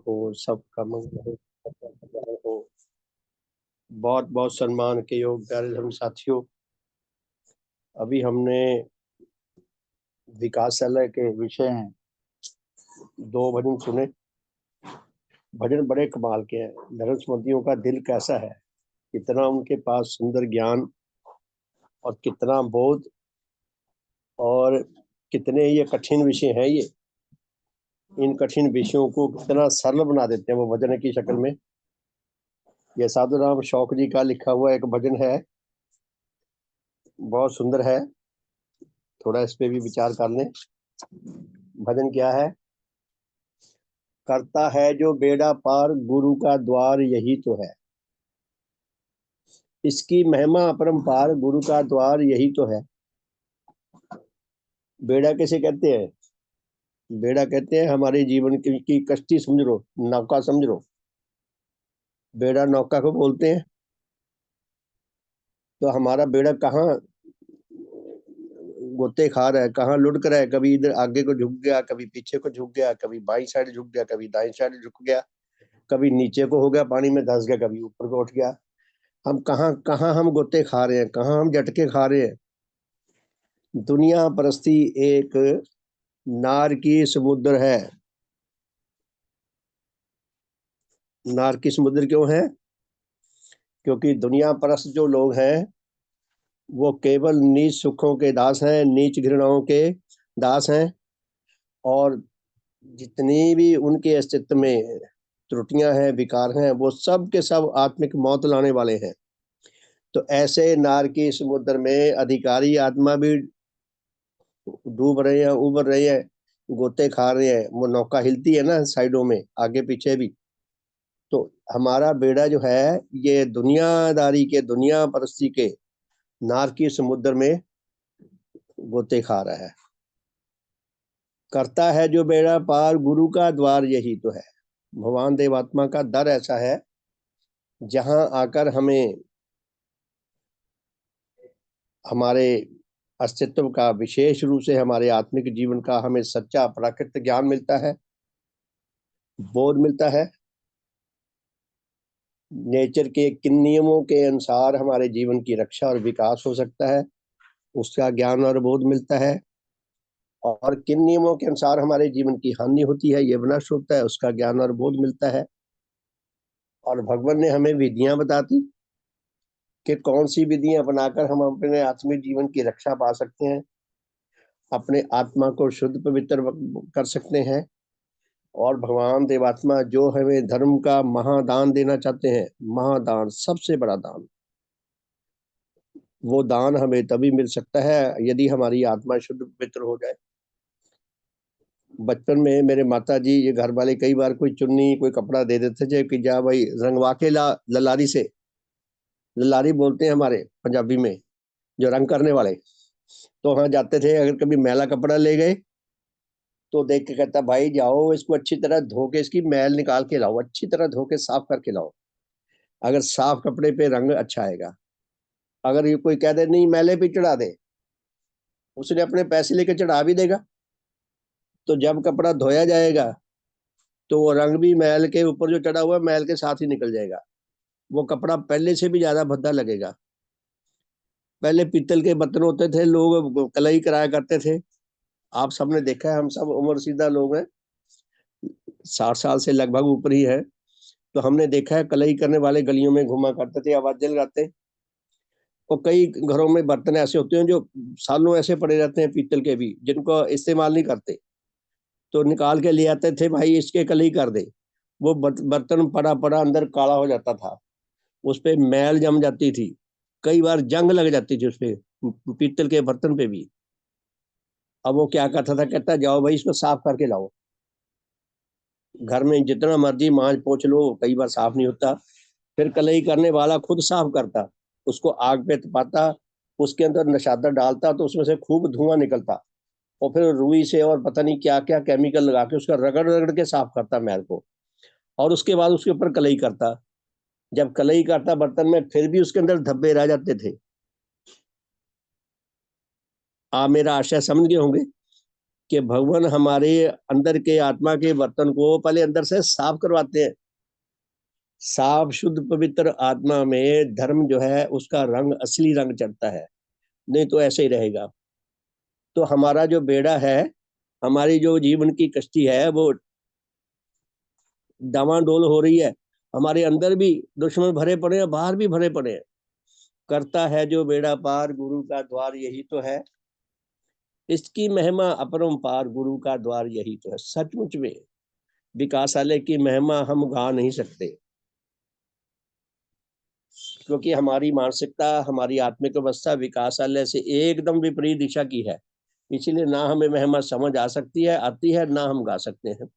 हो, सबका मंगल हो, सबका कल्याण हो। बहुत बहुत सम्मान के योग प्यारे धर्म साथियों, अभी हमने विकासालय के विषय हैं 2 भजन सुने। भजन बड़े कमाल के हैं। धर्मस्मृतियों का दिल कैसा है, कितना उनके पास सुंदर ज्ञान और कितना बोध, और कितने ये कठिन विषय हैं। ये इन कठिन विषयों को कितना सरल बना देते हैं वो भजन की शक्ल में। ये साधु राम शौक जी का लिखा हुआ एक भजन है, बहुत सुंदर है। थोड़ा इस पे भी विचार कर लें। भजन क्या है? करता है जो बेड़ा पार, गुरु का द्वार यही तो है। इसकी महिमा अपरंपार, गुरु का द्वार यही तो है। बेड़ा किसे कहते हैं? बेड़ा कहते हैं हमारे जीवन की कश्ती समझ लो, नौका समझ लो। बेड़ा नौका को बोलते हैं। तो हमारा बेड़ा कहाँ गोते खा रहा है, कहाँ लुढ़क रहा है। कभी इधर आगे को झुक गया, कभी पीछे को झुक गया, कभी बाईं साइड झुक गया, कभी दाईं साइड झुक गया, कभी नीचे को हो गया, पानी में धंस गया, कभी ऊपर को उठ गया। हम कहाँ कहाँ हम गोते खा रहे हैं, कहाँ हम झटके खा रहे हैं। दुनिया परस्ती एक नार की समुद्र है। नार की समुद्र क्यों है? क्योंकि दुनिया परस्त जो लोग हैं वो केवल नीच सुखों के दास हैं, नीच घृणाओं के दास हैं, और जितनी भी उनके अस्तित्व में त्रुटियां हैं, विकार हैं, वो सब के सब आत्मिक मौत लाने वाले हैं। तो ऐसे नार की समुद्र में अधिकारी आत्मा भी डूब रहे हैं, उबर रहे हैं, गोते खा रहे हैं। वो नौका हिलती है ना साइडों में, आगे पीछे भी। तो हमारा बेड़ा जो है ये दुनियादारी के, दुनिया परस्ती के नार की समुद्र में गोते खा रहा है। करता है जो बेड़ा पार, गुरु का द्वार यही तो है। भगवान देवात्मा का दर ऐसा है जहां आकर हमें हमारे अस्तित्व का, विशेष रूप से हमारे आत्मिक जीवन का, हमें सच्चा प्राकृतिक ज्ञान मिलता है, बोध मिलता है। नेचर के किन नियमों के अनुसार हमारे जीवन की रक्षा और विकास हो सकता है, उसका ज्ञान और बोध मिलता है। और किन नियमों के अनुसार हमारे जीवन की हानि होती है, ये विनाश होता है, उसका ज्ञान और बोध मिलता है। और भगवान ने हमें विधियां बताती कि कौन सी विधियां अपनाकर हम अपने आत्मिक जीवन की रक्षा पा सकते हैं, अपने आत्मा को शुद्ध पवित्र कर सकते हैं। और भगवान देवात्मा जो हमें धर्म का महादान देना चाहते हैं, महादान, सबसे बड़ा दान, वो दान हमें तभी मिल सकता है यदि हमारी आत्मा शुद्ध पवित्र हो जाए। बचपन में मेरे माता जी, ये घर वाले कई बार कोई चुन्नी, कोई कपड़ा दे देते थे कि जा भाई रंगवा के ला ललारी से। ललारी बोलते हैं हमारे पंजाबी में, जो रंग करने वाले। तो वहां जाते थे, अगर कभी मैला कपड़ा ले गए तो देख के कहता भाई जाओ इसको अच्छी तरह धो के, इसकी मैल निकाल के लाओ, अच्छी तरह धो के साफ करके लाओ। अगर साफ कपड़े पे रंग अच्छा आएगा। अगर ये कोई कह दे नहीं मैले पे चढ़ा दे, उसने अपने पैसे लेके चढ़ा भी देगा, तो जब कपड़ा धोया जाएगा तो वो रंग भी मैल के ऊपर जो चढ़ा हुआ है मैल के साथ ही निकल जाएगा। वो कपड़ा पहले से भी ज्यादा भद्दा लगेगा। पहले पीतल के बर्तन होते थे, लोग कलई कराया करते थे। आप सबने देखा है, हम सब उम्र सीधा लोग हैं, 60 साल से लगभग ऊपर ही है। तो हमने देखा है कलई करने वाले गलियों में घुमा करते थे, आवाजें लगाते। और कई घरों में बर्तन ऐसे होते हैं जो सालों ऐसे पड़े रहते हैं, पीतल के भी, जिनको इस्तेमाल नहीं करते। तो निकाल के ले आते थे, भाई इसके कलई कर दे। वो बर्तन पड़ा पड़ा अंदर काला हो जाता था, उस पे मैल जम जाती थी, कई बार जंग लग जाती थी उस पे, पीतल के बर्तन पे भी। अब वो क्या करता था, कहता जाओ भाई इसको साफ करके लाओ। घर में जितना मर्जी मांज पोछ लो, कई बार साफ नहीं होता। फिर कलई करने वाला खुद साफ करता, उसको आग पे तपाता, उसके अंदर नशादा डालता तो उसमें से खूब धुआं निकलता। और फिर रुई से और पता नहीं क्या क्या केमिकल लगा के उसका रगड़ रगड़ के साफ करता मैल को। और उसके बाद उसके ऊपर कलई करता। जब कलई करता बर्तन में, फिर भी उसके अंदर धब्बे रह जाते थे। आप मेरा आशय समझ गए होंगे। कि भगवान हमारे अंदर के आत्मा के बर्तन को पहले अंदर से साफ करवाते हैं। साफ शुद्ध पवित्र आत्मा में धर्म जो है उसका रंग, असली रंग चढ़ता है, नहीं तो ऐसे ही रहेगा। तो हमारा जो बेड़ा है, हमारी जो जीवन की कश्ती है, वो डामाडोल हो रही है। हमारे अंदर भी दुश्मन भरे पड़े हैं, बाहर भी भरे पड़े हैं। करता है जो बेड़ा पार, गुरु का द्वार यही तो है। इसकी महिमा अपरंपार, गुरु का द्वार यही तो है। सचमुच में विकासालय की महिमा हम गा नहीं सकते, क्योंकि हमारी मानसिकता, हमारी आत्मिक अवस्था विकासालय से एकदम विपरीत दिशा की है। इसलिए ना हमें महिमा समझ आ सकती है, आती है, ना हम गा सकते हैं।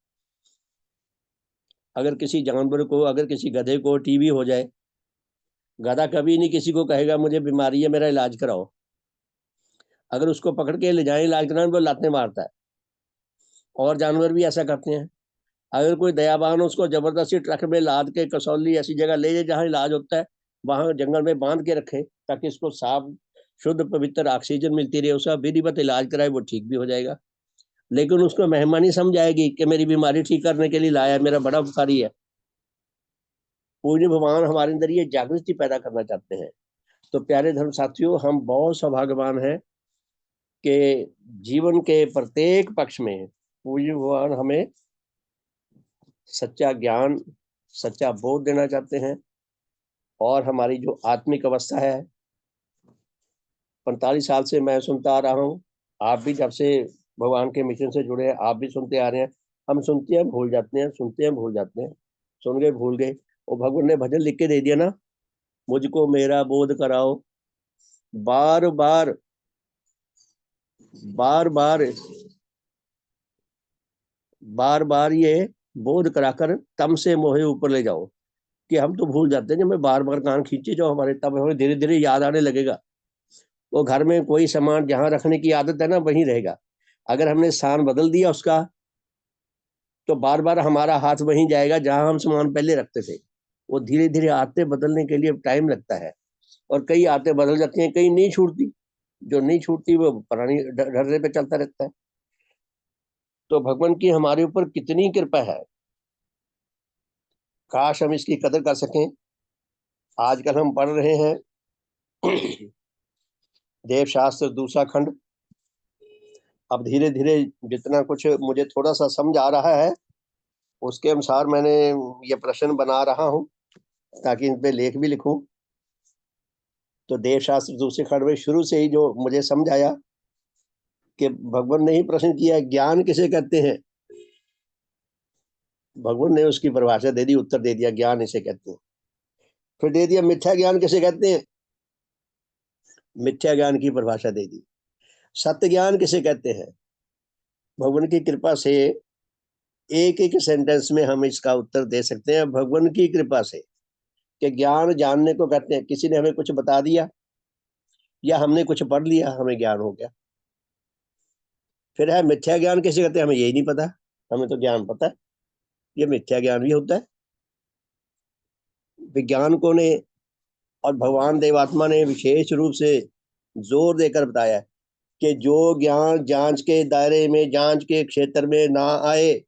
अगर किसी जानवर को, अगर किसी गधे को टीबी हो जाए, गधा कभी नहीं किसी को कहेगा मुझे बीमारी है, मेरा इलाज कराओ। अगर उसको पकड़ के ले जाए इलाज कराने, वो लाते मारता है। और जानवर भी ऐसा करते हैं। अगर कोई दयावान उसको जबरदस्ती ट्रक में लाद के कसौली ऐसी जगह ले जाए जहाँ इलाज होता है, वहां जंगल में बांध के रखे, ताकि इसको साफ शुद्ध पवित्र ऑक्सीजन मिलती रहे, उसका विधिवत इलाज कराए, वो ठीक भी हो जाएगा। लेकिन उसको महिमा नहीं समझाएगी कि मेरी बीमारी ठीक करने के लिए लाया, मेरा बड़ा उपकारी है। पूज्य भगवान हमारे अंदर ये जागृति पैदा करना चाहते हैं। तो प्यारे धर्म साथियों, हम बहुत सौभाग्यवान हैं कि जीवन के प्रत्येक पक्ष में पूज्य भगवान हमें सच्चा ज्ञान, सच्चा बोध देना चाहते हैं। और हमारी जो आत्मिक अवस्था है, 45 साल से मैं सुनता आ रहा हूँ, आप भी जब से भगवान के मिशन से जुड़े हैं, आप भी सुनते आ रहे हैं। हम सुनते हैं भूल जाते हैं, सुनते हैं भूल जाते हैं, सुन गए भूल गए। और भगवान ने भजन लिख के दे दिया ना, मुझको मेरा बोध कराओ। बार बार, बार बार, बार बार ये बोध कराकर तम से मोहे ऊपर ले जाओ। कि हम तो भूल जाते हैं, जब मैं बार बार कान खींचे जाओ हमारे, तब हमें धीरे धीरे याद आने लगेगा। वो घर में कोई सामान जहां रखने की आदत है ना, वहीं रहेगा। अगर हमने स्थान बदल दिया उसका, तो बार बार हमारा हाथ वहीं जाएगा जहां हम सामान पहले रखते थे। वो धीरे धीरे आदतें बदलने के लिए टाइम लगता है। और कई आदतें बदल जाती हैं, कई नहीं छूटती। जो नहीं छूटती वो पुरानी ढर्रे पे चलता रहता है। तो भगवान की हमारे ऊपर कितनी कृपा है, काश हम इसकी कदर कर सकें। आजकल हम पढ़ रहे हैं देव शास्त्र दूसरा खंड। अब धीरे धीरे जितना कुछ मुझे थोड़ा सा समझ आ रहा है, उसके अनुसार मैंने ये प्रश्न बना रहा हूँ, ताकि इन पे लेख भी लिखूं। तो देव शास्त्र दूसरे खंड में शुरू से ही जो मुझे समझ आया कि भगवान ने ही प्रश्न किया, ज्ञान किसे कहते हैं। भगवान ने उसकी परिभाषा दे दी, उत्तर दे दिया, ज्ञान इसे कहते हैं। फिर दे दिया मिथ्या ज्ञान किसे कहते हैं, मिथ्या ज्ञान की परिभाषा दे दी। सत्य ज्ञान किसे कहते हैं। भगवान की कृपा से एक एक सेंटेंस में हम इसका उत्तर दे सकते हैं, भगवान की कृपा से। कि ज्ञान जानने को कहते हैं, किसी ने हमें कुछ बता दिया या हमने कुछ पढ़ लिया, हमें ज्ञान हो गया। फिर है मिथ्या ज्ञान किसे कहते हैं, हमें यही नहीं पता। हमें तो ज्ञान पता है, ये मिथ्या ज्ञान भी होता है। विज्ञानिकों ने और भगवान देवात्मा ने विशेष रूप से जोर देकर बताया कि जो ज्ञान जांच के दायरे में, जांच के क्षेत्र में ना आए,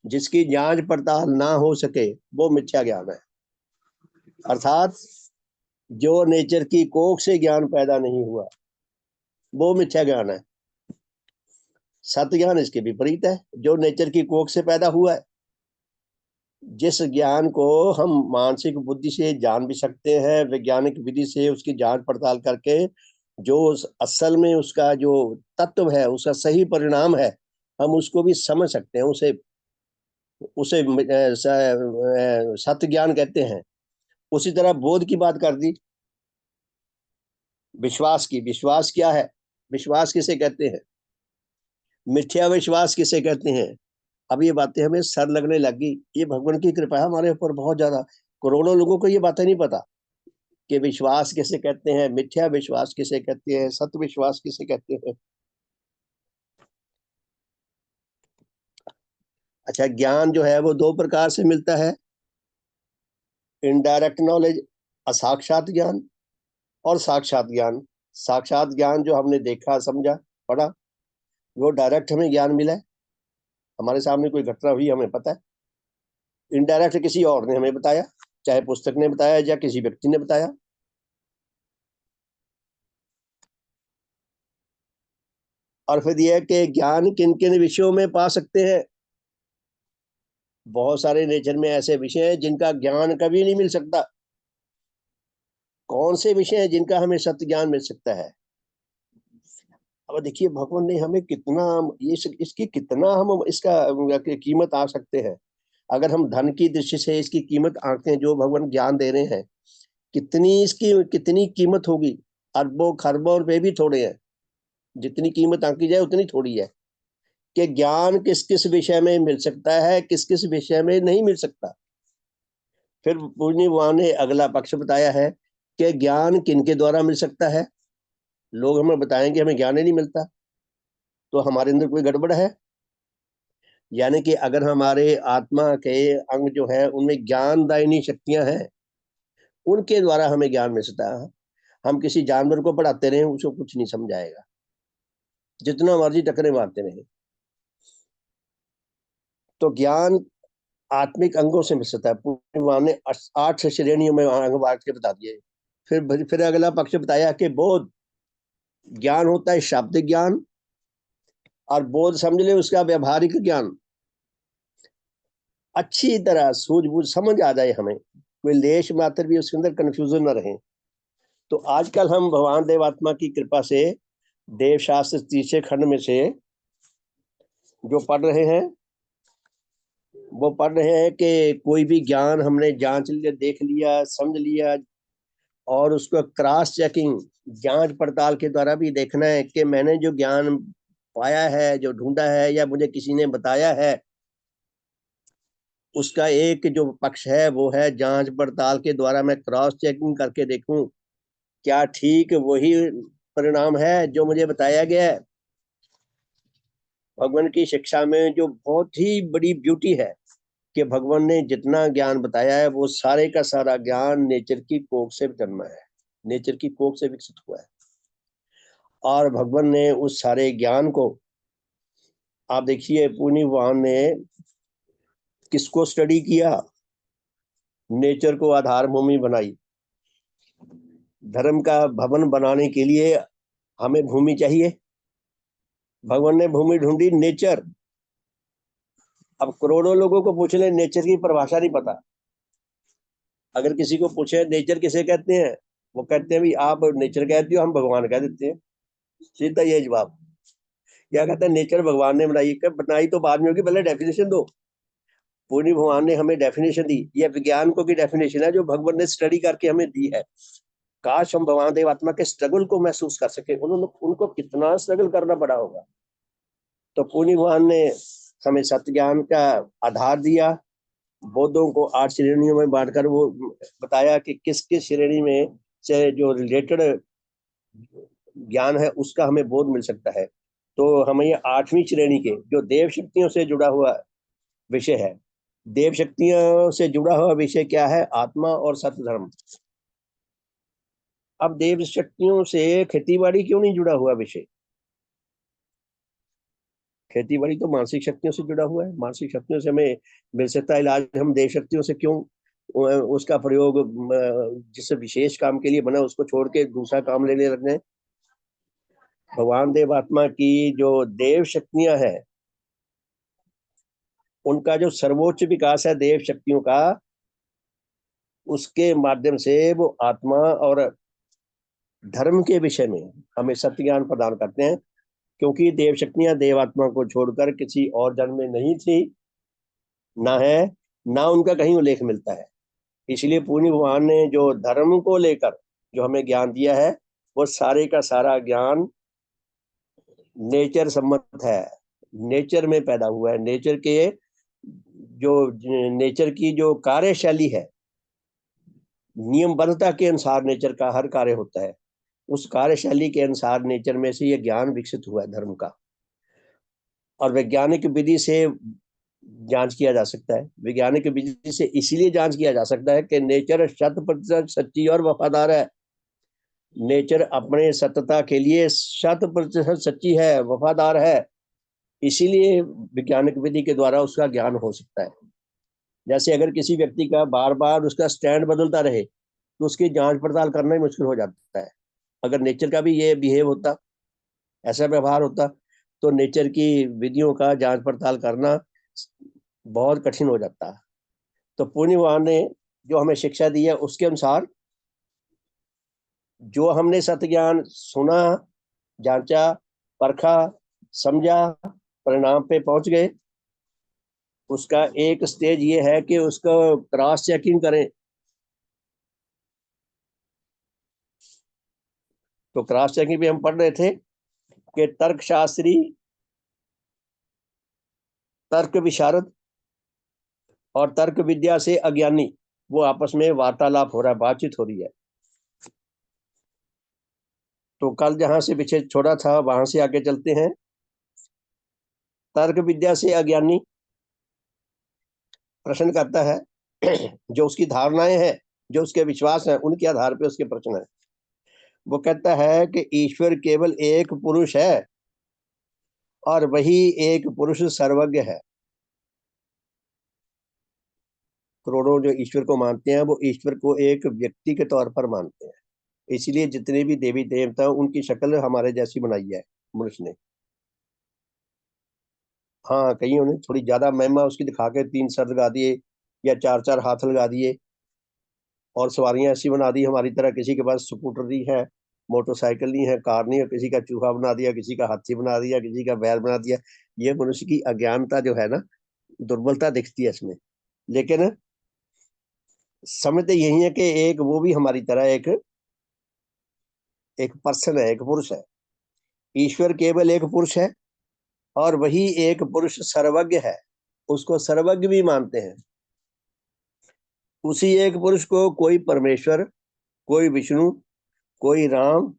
जिसकी जांच पड़ताल ना हो सके, वो मिथ्या ज्ञान है। अर्थात जो नेचर की कोख से ज्ञान पैदा नहीं हुआ, वो मिथ्या ज्ञान है। सत्य ज्ञान इसके विपरीत है, जो नेचर की कोख से पैदा हुआ है। जिस ज्ञान को हम मानसिक बुद्धि से जान भी सकते हैं, वैज्ञानिक विधि से उसकी जांच पड़ताल करके जो असल में उसका जो तत्व है, उसका सही परिणाम है, हम उसको भी समझ सकते हैं। उसे उसे सत्य ज्ञान कहते हैं। उसी तरह बोध की बात कर दी, विश्वास की। विश्वास क्या है, विश्वास किसे कहते हैं, मिथ्या विश्वास किसे कहते हैं। अब ये बातें हमें सर लगने लगी। ये भगवान की कृपा है हमारे ऊपर बहुत ज्यादा। करोड़ों लोगों को ये बातें नहीं पता कि विश्वास किसे कहते हैं, मिथ्या विश्वास किसे कहते हैं, सत्य विश्वास किसे कहते हैं। अच्छा, ज्ञान जो है वो दो प्रकार से मिलता है, इनडायरेक्ट नॉलेज, असाक्षात ज्ञान, और साक्षात ज्ञान। साक्षात ज्ञान जो हमने देखा, समझा, पढ़ा। वो डायरेक्ट हमें ज्ञान मिला है, हमारे सामने कोई घटना हुई हमें पता है, इनडायरेक्ट किसी और ने हमें बताया, चाहे पुस्तक ने बताया या किसी व्यक्ति ने बताया। और फिर यह कि ज्ञान किन किन विषयों में पा सकते हैं। बहुत सारे नेचर में ऐसे विषय हैं जिनका ज्ञान कभी नहीं मिल सकता। कौन से विषय हैं जिनका हमें सत्य ज्ञान मिल सकता है? अब देखिए भगवान ने हमें कितना, ये इसकी कितना हम इसका कीमत आंक सकते हैं। अगर हम धन की दृष्टि से इसकी कीमत आंकते हैं, जो भगवान ज्ञान दे रहे हैं, कितनी इसकी कितनी कीमत होगी। अरबों खरबों रुपए भी थोड़े हैं, जितनी कीमत आंकी जाए उतनी थोड़ी है। कि ज्ञान किस किस विषय में मिल सकता है, किस किस विषय में नहीं मिल सकता। फिर पूजनी वहां ने अगला पक्ष बताया है कि ज्ञान किनके द्वारा मिल सकता है। लोग हमें बताएंगे हमें ज्ञान ही नहीं मिलता, तो हमारे अंदर कोई गड़बड़ है। यानी कि अगर हमारे आत्मा के अंग जो है उनमें ज्ञानदायिनी शक्तियां हैं, उनके द्वारा हमें ज्ञान मिल सकता है। हम किसी जानवर को पढ़ाते रहे उसको कुछ नहीं समझाएगा, जितना मर्जी टकरे मारते रहे। तो ज्ञान आत्मिक अंगों से मिल सकता है। पूर्णिमा ने 8 श्रेणियों में अंग बांट के बता दिए। फिर अगला पक्ष बताया कि बोध ज्ञान होता है शाब्दिक ज्ञान, और बोध समझ ले उसका व्यवहारिक ज्ञान, अच्छी तरह सूझबूझ समझ आ जाए हमें, कोई लेश मात्र भी उसके अंदर कंफ्यूजन न रहे। तो आजकल हम भगवान देवात्मा की कृपा से देव शास्त्र तीसरे खंड में से जो पढ़ रहे हैं, वो पढ़ रहे हैं कि कोई भी ज्ञान हमने जांच लिया, देख लिया, समझ लिया, और उसको क्रॉस चेकिंग, जांच पड़ताल के द्वारा भी देखना है कि मैंने जो ज्ञान पाया है, जो ढूंढा है, या मुझे किसी ने बताया है, उसका एक जो पक्ष है वो है जांच पड़ताल के द्वारा मैं क्रॉस चेकिंग करके देखूं क्या ठीक वही परिणाम है जो मुझे बताया गया है। भगवान की शिक्षा में जो बहुत ही बड़ी ब्यूटी है कि भगवान ने जितना ज्ञान बताया है वो सारे का सारा ज्ञान नेचर की कोख से जन्मा है, नेचर की कोख से विकसित हुआ है। और भगवान ने उस सारे ज्ञान को, आप देखिए पूर्णी वाहन ने किसको स्टडी किया, नेचर को आधार भूमि बनाई। धर्म का भवन बनाने के लिए हमें भूमि चाहिए, भगवान ने भूमि ढूंढी नेचर। अब करोड़ों लोगों को पूछ ले, नेचर की परिभाषा नहीं पता। अगर किसी को पूछे नेचर किसे कहते हैं, वो कहते हैं भी आप नेचर कहते हो, हम भगवान कह देते हैं, सीधा ये जवाब। क्या कहते हैं नेचर भगवान ने बनाई, बनाई तो बाद में होगी, पहले डेफिनेशन दो। पूर्णी भगवान ने हमें डेफिनेशन दी, यह विज्ञान को की डेफिनेशन है जो भगवान ने स्टडी करके हमें दी है। काश हम भगवान देव आत्मा के स्ट्रगल को महसूस कर सके, उन्होंने उनको कितना स्ट्रगल करना पड़ा होगा। तो पूर्णी भगवान ने हमें सत्य ज्ञान का आधार दिया, बौद्धों को 8 श्रेणियों में बांटकर वो बताया कि किस किस श्रेणी में से जो रिलेटेड ज्ञान है उसका हमें बोध मिल सकता है। तो हमें ये 8वीं श्रेणी के जो देव शक्तियों से जुड़ा हुआ विषय है। देव शक्तियों से जुड़ा हुआ विषय क्या है? आत्मा और सत्य धर्म। अब देव शक्तियों से खेती बाड़ी क्यों नहीं जुड़ा हुआ विषय? खेती बाड़ी तो मानसिक शक्तियों से जुड़ा हुआ है, मानसिक शक्तियों से हमें मिल सकता है इलाज। हम देव शक्तियों से क्यों उसका प्रयोग जिस विशेष काम के लिए बना उसको छोड़ के दूसरा काम लेने लग गए? भगवान देव आत्मा की जो देव शक्तियां हैं, उनका जो सर्वोच्च विकास है देव शक्तियों का, उसके माध्यम से वो आत्मा और धर्म के विषय में हमें सत्य ज्ञान प्रदान करते हैं। क्योंकि देव शक्तियां देव आत्मा को छोड़कर किसी और जन्म में नहीं थी, ना है, ना उनका कहीं उल्लेख मिलता है। इसलिए पूर्णी भगवान ने जो धर्म को लेकर जो हमें ज्ञान दिया है, वो सारे का सारा ज्ञान नेचर सम्मत है, नेचर में पैदा हुआ है। नेचर के जो नेचर की जो कार्यशैली है, नियमबद्धता के अनुसार नेचर का हर कार्य होता है, उस कार्यशैली के अनुसार नेचर में से यह ज्ञान विकसित हुआ है धर्म का। और वैज्ञानिक विधि से जांच किया जा सकता है। वैज्ञानिक विधि से इसीलिए जांच किया जा सकता है कि नेचर 100% सच्ची और वफादार है। नेचर अपने सत्यता के लिए 100% सच्ची है, वफादार है। इसीलिए वैज्ञानिक विधि के द्वारा उसका ज्ञान हो सकता है। जैसे अगर किसी व्यक्ति का बार बार उसका स्टैंड बदलता रहे तो उसकी जांच पड़ताल करना ही मुश्किल हो जाता है। अगर नेचर का भी ये बिहेव होता, ऐसा व्यवहार होता, तो नेचर की विधियों का जांच पड़ताल करना बहुत कठिन हो जाता है। तो पुण्य भगवान ने जो हमें शिक्षा दी है उसके अनुसार जो हमने सत्य ज्ञान सुना, जांचा, परखा, समझा, परिणाम पे पहुंच गए, उसका एक स्टेज ये है कि उसको क्रॉस चेकिंग करें। तो क्रॉस चेकिंग पे हम पढ़ रहे थे कि तर्कशास्त्री, तर्क विशारद और तर्क विद्या से अज्ञानी, वो आपस में वार्तालाप हो रहा है, बातचीत हो रही है। तो कल जहां से पीछे छोड़ा था वहां से आगे चलते हैं। तर्क विद्या से अज्ञानी प्रश्न करता है, जो उसकी धारणाएं हैं, जो उसके विश्वास हैं, उनके आधार पर उसके प्रश्न है। वो कहता है कि ईश्वर केवल एक पुरुष है और वही एक पुरुष सर्वज्ञ है। करोड़ों जो ईश्वर को मानते हैं वो ईश्वर को एक व्यक्ति के तौर पर मानते हैं। इसलिए जितने भी देवी देवता उनकी शक्ल हमारे जैसी बनाई है मनुष्य ने। हाँ, कईयों ने थोड़ी ज्यादा महिमा उसकी दिखा के 3 सर लगा दिए या 4 हाथ लगा दिए और सवारियां ऐसी बना दी हमारी तरह। किसी के पास स्कूटर नहीं है, मोटरसाइकिल नहीं है, कार नहीं है, किसी का चूहा बना दिया, किसी का हाथी बना दिया, किसी का बैल बना दिया। ये मनुष्य की अज्ञानता जो है ना, दुर्बलता दिखती है इसमें। लेकिन समझते यही है कि एक वो भी हमारी तरह एक एक पर्सन है, एक पुरुष है। ईश्वर केवल एक पुरुष है और वही एक पुरुष सर्वज्ञ है, उसको सर्वज्ञ भी मानते हैं। उसी एक पुरुष को कोई परमेश्वर, कोई विष्णु, कोई राम,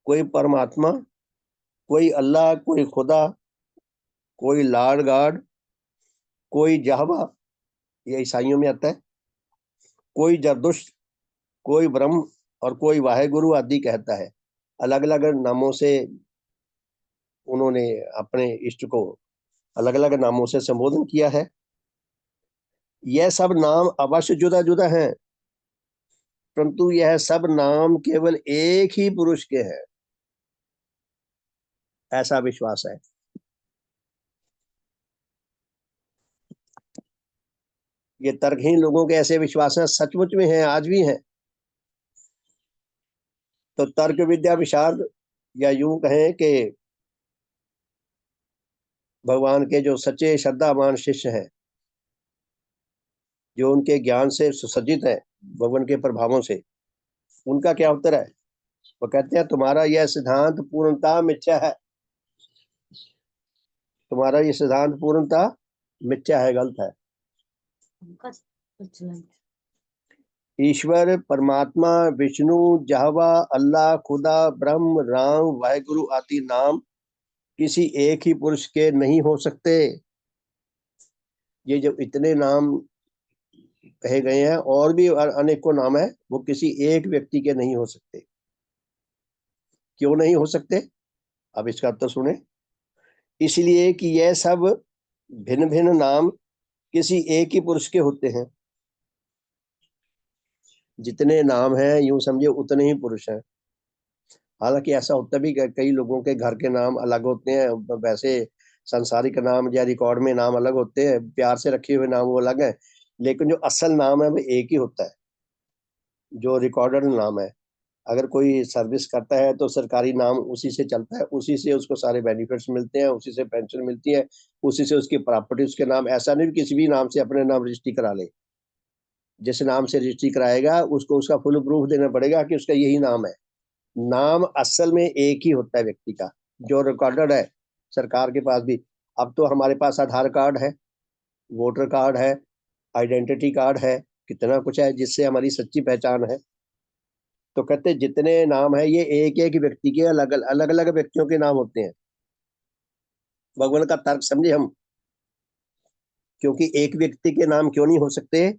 कोई परमात्मा, कोई अल्लाह, कोई खुदा, कोई लॉर्ड गॉड, कोई जाहवा, ये ईसाइयों में आता है, कोई जरदुश्त, कोई ब्रह्म और कोई वाहेगुरु आदि कहता है। अलग अलग नामों से उन्होंने अपने इष्ट को अलग अलग नामों से संबोधन किया है। यह सब नाम अवश्य जुदा जुदा हैं, परंतु यह सब नाम केवल एक ही पुरुष के हैं, ऐसा विश्वास है। ये तर्कहीन लोगों के ऐसे विश्वास हैं, सचमुच में हैं, आज भी हैं। तो तर्क विद्या विशारद, या यूं कहें कि भगवान के जो सच्चे श्रद्धावान शिष्य हैं, जो उनके ज्ञान से सुसज्जित है, भगवान के प्रभावों से, उनका क्या उत्तर है? वो कहते हैं तुम्हारा यह सिद्धांत पूर्णतः मिथ्या है, तुम्हारा ये सिद्धांत पूर्णतः मिथ्या है, गलत है। ईश्वर, परमात्मा, विष्णु, जहवा, अल्लाह, खुदा, ब्रह्म, राम, वाहेगुरु आदि नाम किसी एक ही पुरुष के नहीं हो सकते। ये जो इतने नाम कहे गए हैं और भी अनेकों नाम है, वो किसी एक व्यक्ति के नहीं हो सकते। क्यों नहीं हो सकते? अब इसका उत्तर सुने। इसलिए कि यह सब भिन्न भिन्न नाम किसी एक ही पुरुष के होते हैं। जितने नाम हैं यूं समझिए उतने ही पुरुष हैं। हालांकि ऐसा होता भी कई लोगों के घर के नाम अलग होते हैं, वैसे संसारिक नाम या रिकॉर्ड में नाम अलग होते हैं, प्यार से रखे हुए नाम वो अलग है, लेकिन जो असल नाम है वो एक ही होता है, जो रिकॉर्डेड नाम है। अगर कोई सर्विस करता है तो सरकारी नाम उसी से चलता है, उसी से उसको सारे बेनिफिट्स मिलते हैं, उसी से पेंशन मिलती है, उसी से उसकी प्रॉपर्टी उसके नाम। ऐसा नहीं किसी भी नाम से अपने नाम रजिस्ट्री करा ले। जिस नाम से रजिस्ट्री कराएगा उसको उसका फुल प्रूफ देना पड़ेगा कि उसका यही नाम है। नाम असल में एक ही होता है व्यक्ति का, जो रिकॉर्डेड है सरकार के पास भी। अब तो हमारे पास आधार कार्ड है, वोटर कार्ड है, आइडेंटिटी कार्ड है, कितना कुछ है जिससे हमारी सच्ची पहचान है। तो कहते जितने नाम है ये एक एक व्यक्ति के अलग अलग अलग व्यक्तियों के नाम होते हैं। भगवान का तर्क समझे हम, क्योंकि एक व्यक्ति के नाम क्यों नहीं हो सकते?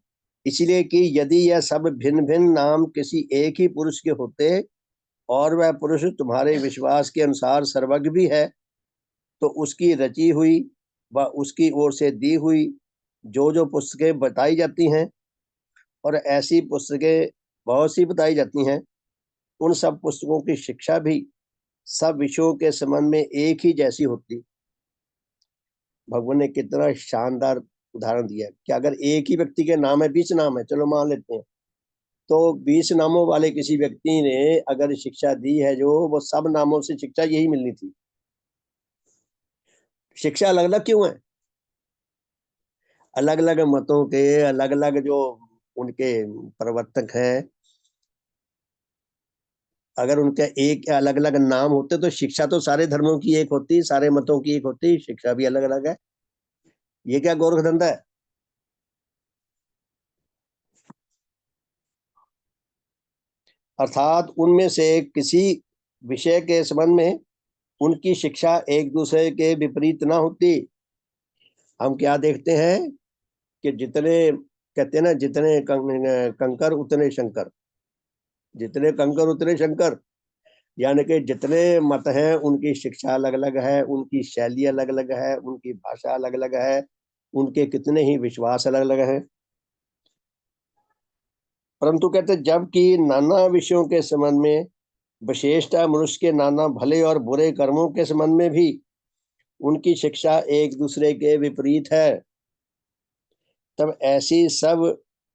इसलिए कि यदि यह सब भिन्न भिन्न नाम किसी एक ही पुरुष के होते और वह पुरुष तुम्हारे विश्वास के अनुसार सर्वज्ञ भी है, तो उसकी रची हुई व उसकी ओर से दी हुई जो जो पुस्तकें बताई जाती हैं, और ऐसी पुस्तकें बहुत सी बताई जाती हैं, उन सब पुस्तकों की शिक्षा भी सब विषयों के संबंध में एक ही जैसी होती। भगवान ने कितना शानदार उदाहरण दिया है कि अगर एक ही व्यक्ति के नाम है, 20 नाम है, चलो मान लेते हैं, तो 20 नामों वाले किसी व्यक्ति ने अगर शिक्षा दी है, जो वो सब नामों से शिक्षा यही मिलनी थी। शिक्षा अलग अलग क्यों है? अलग अलग मतों के अलग अलग जो उनके प्रवर्तक हैं, अगर उनके एक अलग अलग नाम होते तो शिक्षा तो सारे धर्मों की एक होती, सारे मतों की एक होती, शिक्षा भी अलग अलग है। ये क्या गोरख धंधा है? अर्थात उनमें से किसी विषय के संबंध में उनकी शिक्षा एक दूसरे के विपरीत ना होती। हम क्या देखते हैं कि जितने कहते हैं ना, जितने कंकर उतने शंकर, जितने कंकर उतने शंकर, यानी कि जितने मत हैं उनकी शिक्षा अलग अलग है, उनकी शैली अलग अलग है, उनकी भाषा अलग अलग है, उनके कितने ही विश्वास अलग अलग हैं। परंतु कहते जबकि नाना विषयों के संबंध में, विशेषतः मनुष्य के नाना भले और बुरे कर्मों के संबंध में भी उनकी शिक्षा एक दूसरे के विपरीत है, तब ऐसी सब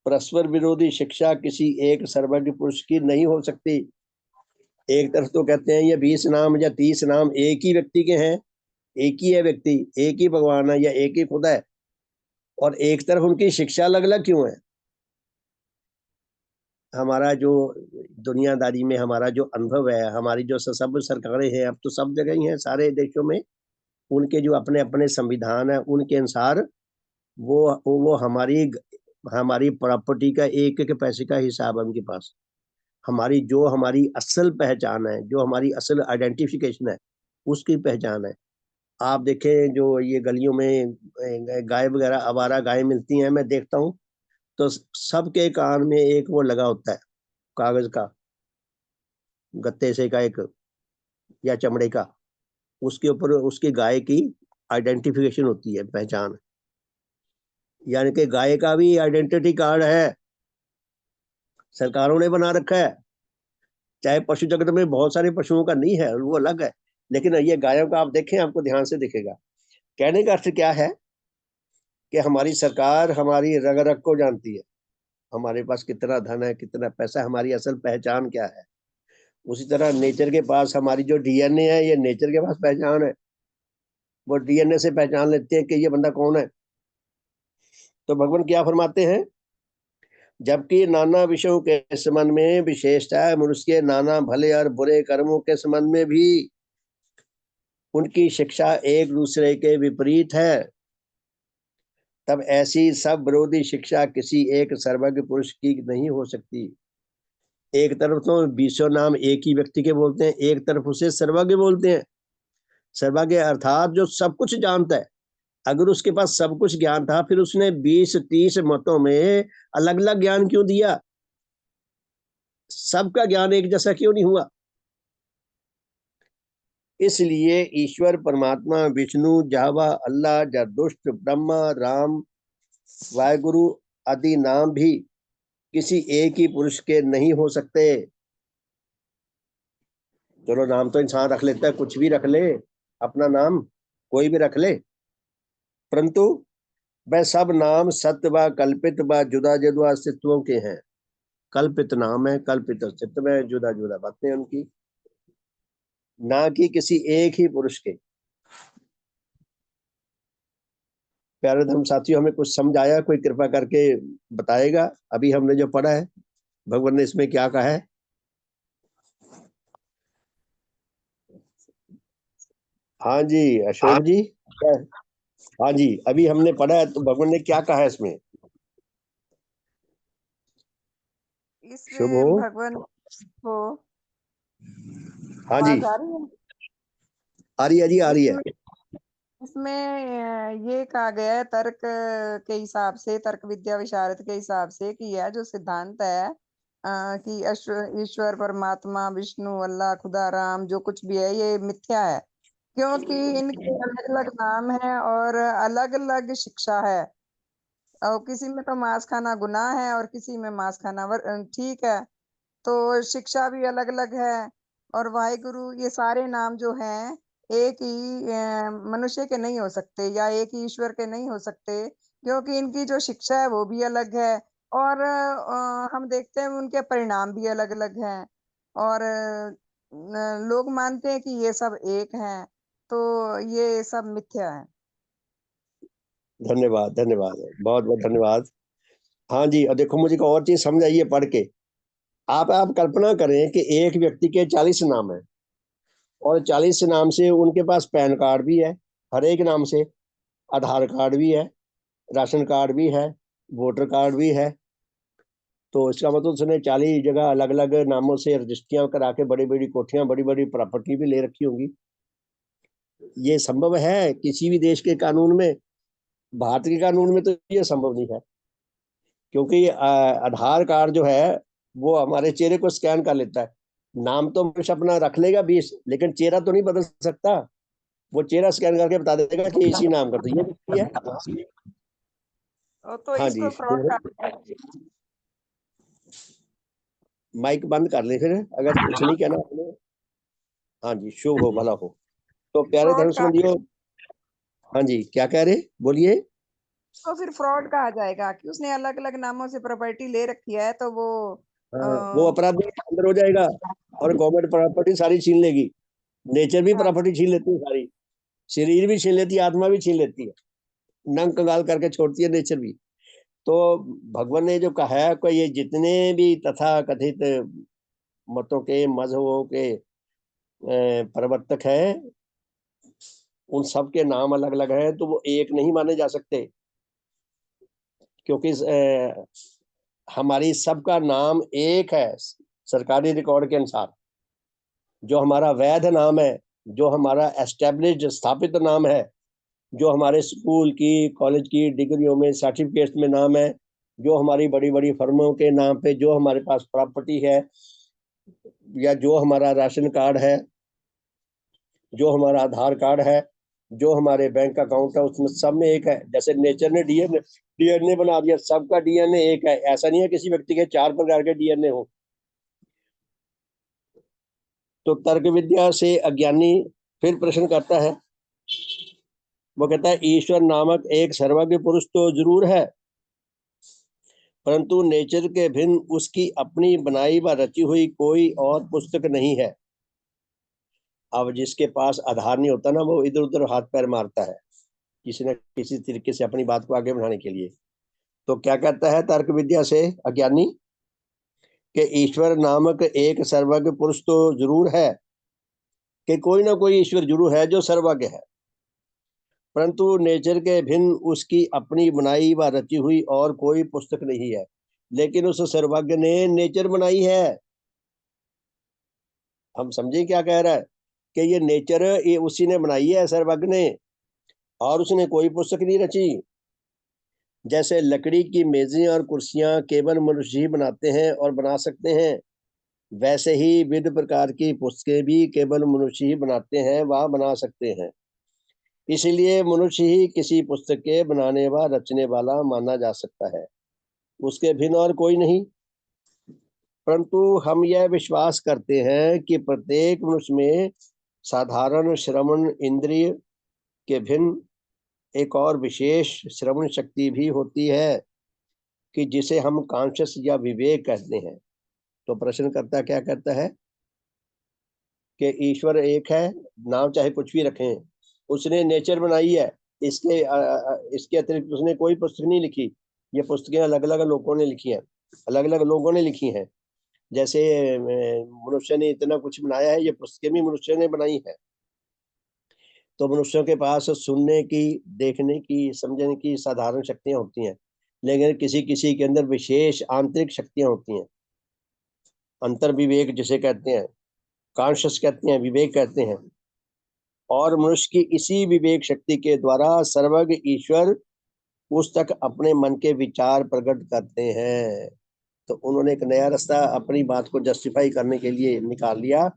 परस्पर विरोधी शिक्षा किसी एक सर्वज्ञ पुरुष की नहीं हो सकती। एक तरफ तो कहते हैं ये 20 नाम या 30 नाम एक ही व्यक्ति के हैं, एक ही है व्यक्ति, एक ही भगवान है या एक ही खुदा है, और एक तरफ उनकी शिक्षा अलग अलग क्यों है? हमारा जो दुनियादारी में हमारा जो अनुभव है, हमारी जो सब सरकारें हैं, अब तो सब जगह ही हैं, सारे देशों में उनके जो अपने अपने संविधान है, उनके अनुसार वो हमारी प्रॉपर्टी का एक एक पैसे का हिसाब है उनके पास। हमारी असल पहचान है, जो हमारी असल आइडेंटिफिकेशन है, उसकी पहचान है। आप देखें जो ये गलियों में गाय वगैरह, आवारा गाय मिलती हैं, मैं देखता हूँ तो सबके कान में एक वो लगा होता है, कागज का, गत्ते से का एक या चमड़े का, उसके ऊपर उसकी गाय की आइडेंटिफिकेशन होती है, पहचान। यानी कि गाय का भी आइडेंटिटी कार्ड है, सरकारों ने बना रखा है। चाहे पशु जगत में बहुत सारे पशुओं का नहीं है, वो अलग है, लेकिन ये गायों का आप देखें, आपको ध्यान से दिखेगा। कहने का अर्थ क्या है कि हमारी सरकार हमारी रग रग को जानती है, हमारे पास कितना धन है, कितना पैसा, हमारी असल पहचान क्या है। उसी तरह नेचर के पास हमारी जो डीएनए है, ये नेचर के पास पहचान है, वो डीएनए से पहचान लेते हैं कि ये बंदा कौन है। तो भगवान क्या फरमाते हैं, जबकि नाना विषयों के संबंध में, विशेषतः मनुष्य के नाना भले और बुरे कर्मों के संबंध में भी उनकी शिक्षा एक दूसरे के विपरीत है, तब ऐसी सब विरोधी शिक्षा किसी एक सर्वज्ञ पुरुष की नहीं हो सकती। एक तरफ तो 20 नाम एक ही व्यक्ति के बोलते हैं, एक तरफ उसे सर्वज्ञ बोलते हैं। सर्वज्ञ अर्थात जो सब कुछ जानता है। अगर उसके पास सब कुछ ज्ञान था, फिर उसने 20-30 मतों में अलग अलग ज्ञान क्यों दिया? सबका ज्ञान एक जैसा क्यों नहीं हुआ? इसलिए ईश्वर परमात्मा, विष्णु, जावा, अल्लाह, जरदुष्ट, ब्रह्मा, राम, वाहिगुरु आदि नाम भी किसी एक ही पुरुष के नहीं हो सकते। चलो नाम तो इंसान रख लेता है, कुछ भी रख ले अपना नाम, कोई भी रख ले, परंतु वह सब नाम सत्य व कल्पित व जुदा जुदा अस्तित्वों के हैं। कल्पित नाम है, कल्पित अस्तित्व है, जुदा जुदा बातें उनकी, ना कि किसी एक ही पुरुष के। प्यारे धर्म साथियों, हमें कुछ समझ आया? कोई कृपा करके बताएगा अभी हमने जो पढ़ा है, भगवान ने इसमें क्या कहा है? हाँ जी अशोक जी, हाँ जी, अभी हमने पढ़ा है तो भगवान ने क्या कहा है इसमें? शुभ हो। इसमें भगवान को हाँ जी, आवाज आ रही है? आ रही है जी, आ रही है। इसमें इसमें ये कहा गया है तर्क के हिसाब से, तर्क विद्या विशारद के हिसाब से, कि यह जो सिद्धांत है कि ईश्वर परमात्मा, विष्णु, अल्लाह, खुदा, राम, जो कुछ भी है ये मिथ्या है। क्योंकि इनके अलग अलग नाम है और अलग अलग शिक्षा है। और किसी में तो मांस खाना गुनाह है और किसी में मांस खाना ठीक है। तो शिक्षा भी अलग अलग है। और वाहिगुरु ये सारे नाम जो हैं एक ही मनुष्य के नहीं हो सकते या एक ही ईश्वर के नहीं हो सकते, क्योंकि इनकी जो शिक्षा है वो भी अलग है। और हम देखते हैं उनके परिणाम भी अलग अलग हैं। और लोग मानते हैं कि ये सब एक हैं, तो ये सब मिथ्या है। धन्यवाद, धन्यवाद, बहुत बहुत धन्यवाद। हाँ जी, और देखो मुझे एक और चीज समझ आई है पढ़ के। आप कल्पना करें कि एक व्यक्ति के 40 नाम है, और 40 नाम से उनके पास पैन कार्ड भी है, हर एक नाम से आधार कार्ड भी है, राशन कार्ड भी है, वोटर कार्ड भी है। तो इसका मतलब उसने 40 जगह अलग अलग नामों से रजिस्ट्रियां करा के बड़ी बड़ी कोठियां, बड़ी बड़ी प्रॉपर्टी भी ले रखी होंगी। ये संभव है किसी भी देश के कानून में? भारत के कानून में तो ये संभव नहीं है, क्योंकि आधार कार्ड जो है वो हमारे चेहरे को स्कैन कर लेता है। नाम तो मनुष्य अपना रख लेगा 20, लेकिन चेहरा तो नहीं बदल सकता। वो चेहरा स्कैन करके बता देगा कि इसी नाम का, तो ये व्यक्ति है। तो हाँ जी, इसको फ्रॉड कहा। माइक बंद कर ले फिर, अगर कुछ नहीं कहना आपने। हाँ जी, शुभ हो, भला हो। तो प्यारे फ्रॉड धर्म कहा। संबंधियों, हाँ जी, क्या कह रहे, बोलिए। तो फिर फ्रॉड कहा जाएगा कि उसने अलग अलग नामों से प्रॉपर्टी ले रखी है, तो वो हाँ, वो अ, अपराधी के अंदर हो जाएगा, और गवर्नमेंट प्रॉपर्टी सारी छीन लेगी। नेचर भी हाँ। प्रॉपर्टी छीन लेती है सारी, शरीर भी छीन लेती है, आत्मा भी छीन लेती है, नंग कंगाल करके छोड़ती है नेचर भी। तो भगवान ने जो कहा है कि ये जितने भी तथा कथित मतों के, मजहबों के प्रवर्तक हैं, उन सब के नाम अलग अलग हैं, तो वो एक नहीं माने जा सकते। क्योंकि हमारी सबका नाम एक है सरकारी रिकॉर्ड के अनुसार। जो हमारा वैध नाम है, जो हमारा एस्टेब्लिश्ड स्थापित नाम है, जो हमारे स्कूल की, कॉलेज की डिग्रियों में, सर्टिफिकेट्स में नाम है, जो हमारी बड़ी बड़ी फर्मों के नाम पे जो हमारे पास प्रॉपर्टी है, या जो हमारा राशन कार्ड है, जो हमारा आधार कार्ड है, जो हमारे बैंक अकाउंट है, उसमें सब में एक है। जैसे नेचर ने डीएनए डीएनए बना दिया, सबका डीएनए एक है। ऐसा नहीं है किसी व्यक्ति के 4 प्रकार के डीएनए हो। तो तर्क विद्या से अज्ञानी फिर प्रश्न करता है, वो कहता है ईश्वर नामक एक सर्वज्ञ पुरुष तो जरूर है, परंतु नेचर के भिन्न उसकी अपनी बनाई व रची हुई कोई और पुस्तक नहीं है। अब जिसके पास आधार नहीं होता ना, वो इधर उधर हाथ पैर मारता है किसी न किसी तरीके से अपनी बात को आगे बढ़ाने के लिए। तो क्या कहता है तर्क विद्या से अज्ञानी, कि ईश्वर नामक एक सर्वज्ञ पुरुष तो जरूर है, कि कोई ना कोई ईश्वर जरूर है जो सर्वज्ञ है, परंतु नेचर के भिन्न उसकी अपनी बनाई व रची हुई और कोई पुस्तक नहीं है। लेकिन उस सर्वज्ञ ने नेचर बनाई है। हम समझे क्या कह रहा है, कि ये नेचर ये उसी ने बनाई है, सर्वज्ञ ने, और उसने कोई पुस्तक नहीं रची। जैसे लकड़ी की मेजें और कुर्सियां केवल मनुष्य ही बनाते हैं और बना सकते हैं, वैसे ही विविध प्रकार की पुस्तकें भी केवल मनुष्य ही बनाते हैं व बना सकते हैं। इसलिए मनुष्य ही किसी पुस्तक के बनाने व रचने वाला माना जा सकता है, उसके भिन्न और कोई नहीं। परंतु हम यह विश्वास करते हैं कि प्रत्येक मनुष्य में साधारण श्रवण इंद्रिय के भिन्न एक और विशेष श्रवण शक्ति भी होती है, कि जिसे हम कॉन्शियस या विवेक कहते हैं। तो प्रश्नकर्ता क्या कहता है, कि ईश्वर एक है, नाम चाहे कुछ भी रखें, उसने नेचर बनाई है, इसके अतिरिक्त उसने कोई पुस्तक नहीं लिखी। ये पुस्तकें अलग अलग लोगों ने लिखी हैं, अलग अलग लोगों ने लिखी हैं। जैसे मनुष्य ने इतना कुछ बनाया है, ये पुस्तकें भी मनुष्य ने बनाई है। तो मनुष्यों के पास सुनने की, देखने की, समझने की साधारण शक्तियां होती हैं, लेकिन किसी किसी के अंदर विशेष आंतरिक शक्तियां होती हैं, अंतर विवेक जिसे कहते हैं, कॉन्शियस कहते हैं, विवेक कहते हैं। और मनुष्य की इसी विवेक शक्ति के द्वारा सर्वज्ञ ईश्वर उस तक अपने मन के विचार प्रकट करते हैं। तो उन्होंने एक नया रास्ता अपनी बात को जस्टिफाई करने के लिए निकाल लिया,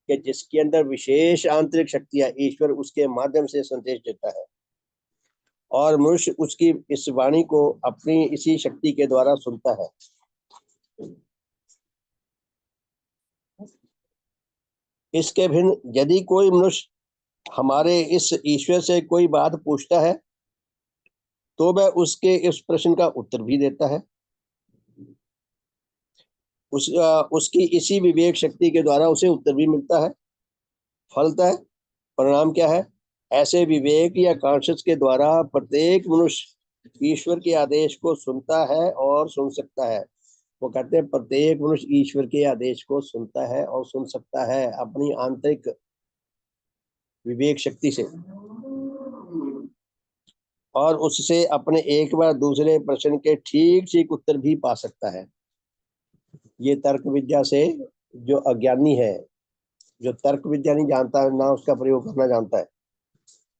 कि जिसके अंदर विशेष आंतरिक शक्ति है, ईश्वर उसके माध्यम से संदेश देता है और मनुष्य उसकी इस वाणी को अपनी इसी शक्ति के द्वारा सुनता है। इसके भिन्न यदि कोई मनुष्य हमारे इस ईश्वर से कोई बात पूछता है तो वह उसके इस प्रश्न का उत्तर भी देता है। उसकी इसी विवेक शक्ति के द्वारा उसे उत्तर भी मिलता है। फलतः परिणाम क्या है? ऐसे विवेक या कॉन्शियस के द्वारा प्रत्येक मनुष्य ईश्वर के आदेश को सुनता है और सुन सकता है। वो कहते हैं प्रत्येक मनुष्य ईश्वर के आदेश को सुनता है और सुन सकता है अपनी आंतरिक विवेक शक्ति से, और उससे अपने एक बार दूसरे प्रश्न के ठीक ठीक उत्तर भी पा सकता है। ये तर्क विद्या से जो अज्ञानी है, जो तर्क विद्या नहीं जानता है, ना उसका प्रयोग करना जानता है।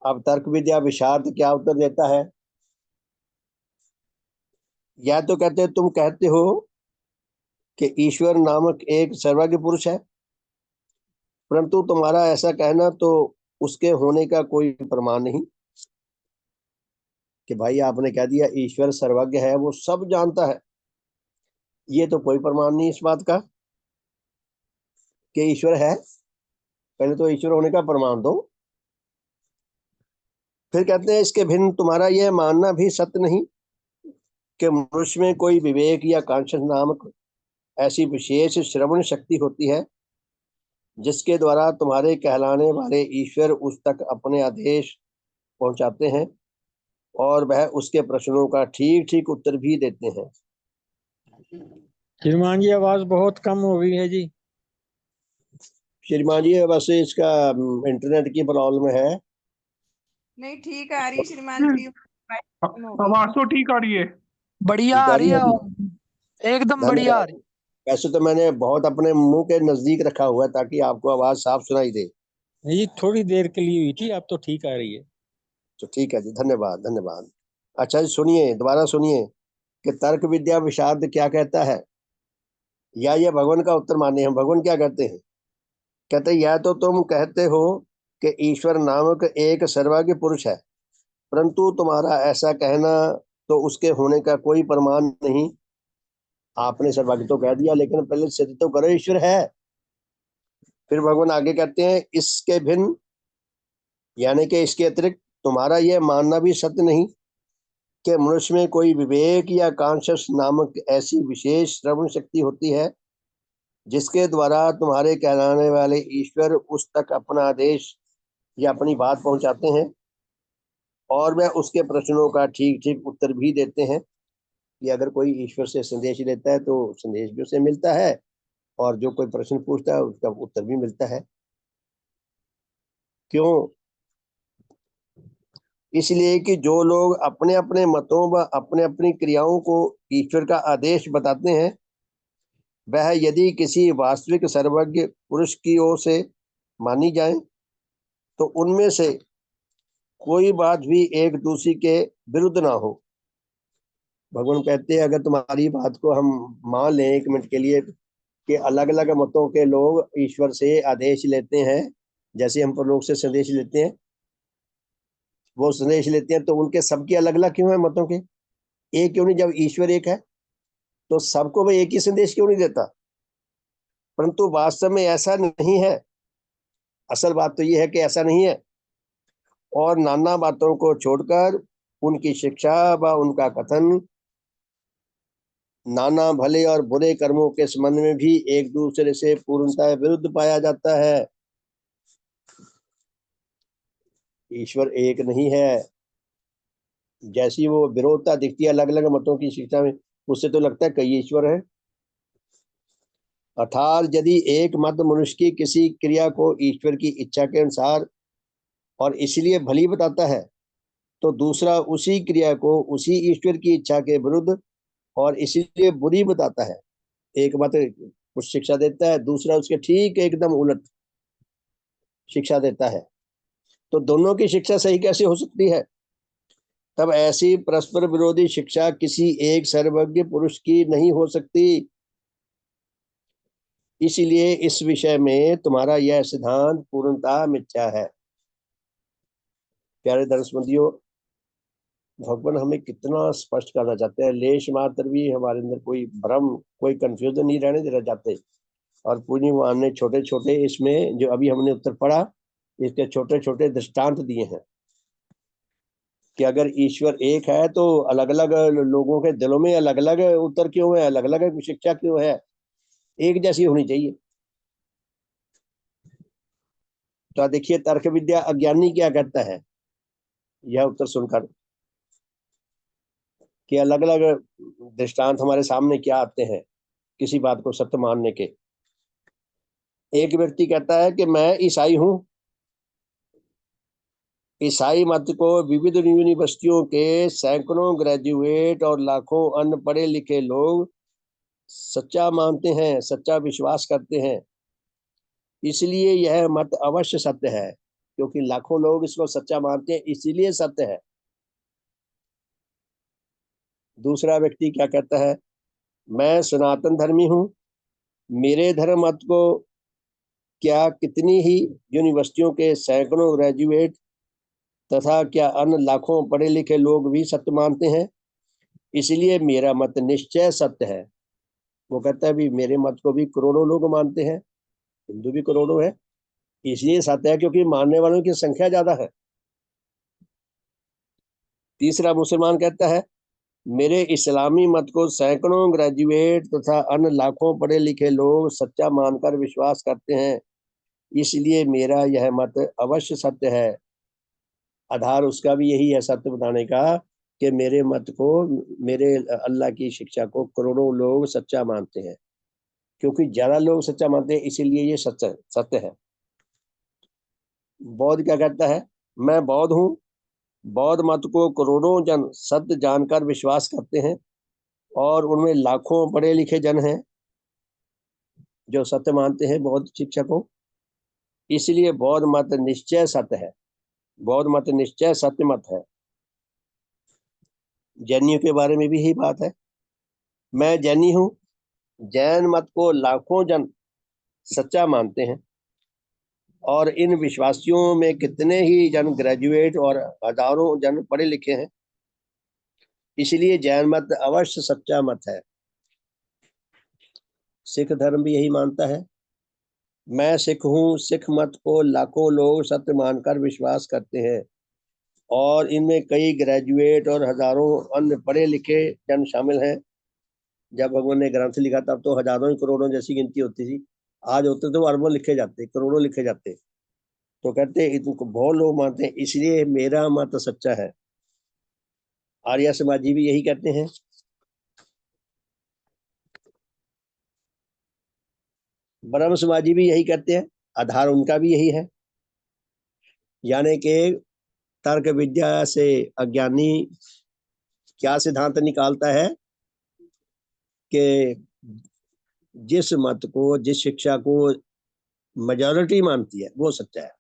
अब तर्क विद्या विशारद क्या उत्तर देता है? या तो कहते हैं तुम कहते हो कि ईश्वर नामक एक सर्वज्ञ पुरुष है, परंतु तुम्हारा ऐसा कहना तो उसके होने का कोई प्रमाण नहीं। कि भाई आपने कह दिया ईश्वर सर्वज्ञ है, वो सब जानता है, ये तो कोई प्रमाण नहीं इस बात का कि ईश्वर है। पहले तो ईश्वर होने का प्रमाण दो। फिर कहते हैं इसके भिन्न तुम्हारा यह मानना भी सत्य नहीं कि मनुष्य में कोई विवेक या कॉन्शियस नामक ऐसी विशेष श्रवण शक्ति होती है जिसके द्वारा तुम्हारे कहलाने वाले ईश्वर उस तक अपने आदेश पहुंचाते हैं और वह उसके प्रश्नों का ठीक ठीक उत्तर भी देते हैं। श्रीमान जी आवाज बहुत कम हो गई है जी। श्रीमान जी बस इसका इंटरनेट की प्रॉब्लम है। नहीं ठीक है आ रही श्रीमान जी। आवाज तो ठीक आ रही है, बढ़िया आ रही है, एकदम बढ़िया आ रही है। वैसे तो मैंने बहुत अपने मुंह के नजदीक रखा हुआ है ताकि आपको आवाज साफ सुनाई दे। ये थोड़ी देर के लिए हुई थी, अब तो ठीक आ रही है। तो ठीक है जी, धन्यवाद धन्यवाद। अच्छा जी सुनिए, दोबारा सुनिए कि तर्क विद्या विशारद क्या कहता है, या ये भगवान का उत्तर माने हम। भगवान क्या कहते हैं? कहते हैं या तो तुम कहते हो कि ईश्वर नामक एक सर्वज्ञ पुरुष है, परंतु तुम्हारा ऐसा कहना तो उसके होने का कोई प्रमाण नहीं। आपने सर्वज्ञ तो कह दिया, लेकिन पहले सिद्ध तो करो ईश्वर है। फिर भगवान आगे कहते हैं इसके भिन्न यानी कि इसके अतिरिक्त तुम्हारा यह मानना भी सत्य नहीं कि मनुष्य में कोई विवेक या कॉन्शियस नामक ऐसी विशेष श्रवण शक्ति होती है जिसके द्वारा तुम्हारे कहलाने वाले ईश्वर उस तक अपना आदेश या अपनी बात पहुंचाते हैं और वह उसके प्रश्नों का ठीक ठीक उत्तर भी देते हैं। कि अगर कोई ईश्वर से संदेश लेता है तो संदेश भी उसे मिलता है और जो कोई प्रश्न पूछता है उसका उत्तर भी मिलता है। क्यों? इसलिए कि जो लोग अपने अपने मतों व अपने अपनी क्रियाओं को ईश्वर का आदेश बताते हैं, वह यदि किसी वास्तविक सर्वज्ञ पुरुष की ओर से मानी जाए तो उनमें से कोई बात भी एक दूसरे के विरुद्ध ना हो। भगवान कहते हैं अगर तुम्हारी बात को हम मान लें एक मिनट के लिए कि अलग अलग मतों के लोग ईश्वर से आदेश लेते हैं, जैसे हम लोग से संदेश लेते हैं, वो संदेश लेते हैं तो उनके सबके अलग अलग क्यों है मतों के? एक क्यों नहीं? जब ईश्वर एक है तो सबको वह एक ही संदेश क्यों नहीं देता? परंतु वास्तव में ऐसा नहीं है। असल बात तो यह है कि ऐसा नहीं है, और नाना बातों को छोड़कर उनकी शिक्षा व उनका कथन नाना भले और बुरे कर्मों के संबंध में भी एक दूसरे से पूर्णतः विरुद्ध पाया जाता है। ईश्वर एक नहीं है। जैसी वो विरोधता दिखती है अलग अलग मतों की शिक्षा में, उससे तो लगता है कई ईश्वर है। अर्थात यदि एक मत मनुष्य की किसी क्रिया को ईश्वर की इच्छा के अनुसार और इसलिए भली बताता है तो दूसरा उसी क्रिया को उसी ईश्वर की इच्छा के विरुद्ध और इसीलिए बुरी बताता है। एक मत कुछ शिक्षा देता है, दूसरा उसके ठीक एकदम उलट शिक्षा देता है, तो दोनों की शिक्षा सही कैसे हो सकती है? तब ऐसी परस्पर विरोधी शिक्षा किसी एक सर्वज्ञ पुरुष की नहीं हो सकती। इसीलिए इस विषय में तुम्हारा यह सिद्धांत पूर्णतः मिथ्या है। प्यारे दर्शकों, भगवान हमें कितना स्पष्ट करना चाहते हैं, लेश मात्र भी हमारे अंदर कोई भ्रम, कोई कंफ्यूजन नहीं रहने देना चाहते। और पूरी भगवान ने छोटे छोटे इसमें जो अभी हमने उत्तर पढ़ा, इसके छोटे छोटे दृष्टांत दिए हैं कि अगर ईश्वर एक है तो अलग अलग लोगों के दिलों में अलग अलग उत्तर क्यों है, अलग अलग शिक्षा क्यों है, एक जैसी होनी चाहिए। तो देखिए तर्क विद्या अज्ञानी क्या कहता है यह उत्तर सुनकर, कि अलग अलग दृष्टांत हमारे सामने क्या आते हैं किसी बात को सत्य मानने के। एक व्यक्ति कहता है कि मैं ईसाई हूं। ईसाई मत को विविध यूनिवर्सिटियों के सैकड़ों ग्रेजुएट और लाखों अनपढ़े लिखे लोग सच्चा मानते हैं, सच्चा विश्वास करते हैं, इसलिए यह मत अवश्य सत्य है। क्योंकि लाखों लोग इसको सच्चा मानते हैं, इसीलिए सत्य है। दूसरा व्यक्ति क्या कहता है, मैं सनातन धर्मी हूं। मेरे धर्म मत को क्या कितनी ही यूनिवर्सिटियों के सैकड़ों ग्रेजुएट तथा क्या अन्य लाखों पढ़े लिखे लोग भी सत्य मानते हैं, इसलिए मेरा मत निश्चय सत्य है। वो कहता है भी मेरे मत को भी करोड़ों लोग मानते हैं, हिंदू भी करोड़ों है, इसलिए सत्य है क्योंकि मानने वालों की संख्या ज्यादा है। तीसरा मुसलमान कहता है, मेरे इस्लामी मत को सैकड़ों ग्रेजुएट तथा अन्य लाखों पढ़े लिखे लोग सच्चा मानकर विश्वास करते हैं, इसलिए मेरा यह मत अवश्य सत्य है। आधार उसका भी यही है सत्य बताने का कि मेरे मत को, मेरे अल्लाह की शिक्षा को करोड़ों लोग सच्चा मानते हैं। क्योंकि ज्यादा लोग सच्चा मानते हैं इसीलिए ये सत्य है। बौद्ध क्या कहता है, मैं बौद्ध हूँ। बौद्ध मत को करोड़ों जन सत्य जानकर विश्वास करते हैं और उनमें लाखों पढ़े लिखे जन हैं जो सत्य मानते हैं बौद्ध शिक्षा को, इसलिए बौद्ध मत निश्चय सत्य है। बौद्ध मत निश्चय सत्य मत है। जैनियों के बारे में भी यही बात है, मैं जैनी हूँ। जैन मत को लाखों जन सच्चा मानते हैं और इन विश्वासियों में कितने ही जन ग्रेजुएट और हजारों जन पढ़े लिखे हैं, इसलिए जैन मत अवश्य सच्चा मत है। सिख धर्म भी यही मानता है, मैं सिख हूँ। सिख मत को लाखों लोग सत्य मानकर विश्वास करते हैं और इनमें कई ग्रेजुएट और हजारों अन्य पढ़े लिखे जन शामिल हैं। जब भगवान ने ग्रंथ लिखा तब तो हजारों ही करोड़ों जैसी गिनती होती थी, आज होते तो अरबों लिखे जाते, करोड़ों लिखे जाते। तो कहते इनको बहुत लोग मानते हैं, इसलिए मेरा मत सच्चा है। आर्य समाजी भी यही कहते हैं। ब्रह्म समाजी भी यही कहते हैं, आधार उनका भी यही है। यानी कि तर्क विद्या से अज्ञानी क्या सिद्धांत निकालता है कि जिस मत को, जिस शिक्षा को मेजॉरिटी मानती है वो सच्चा है।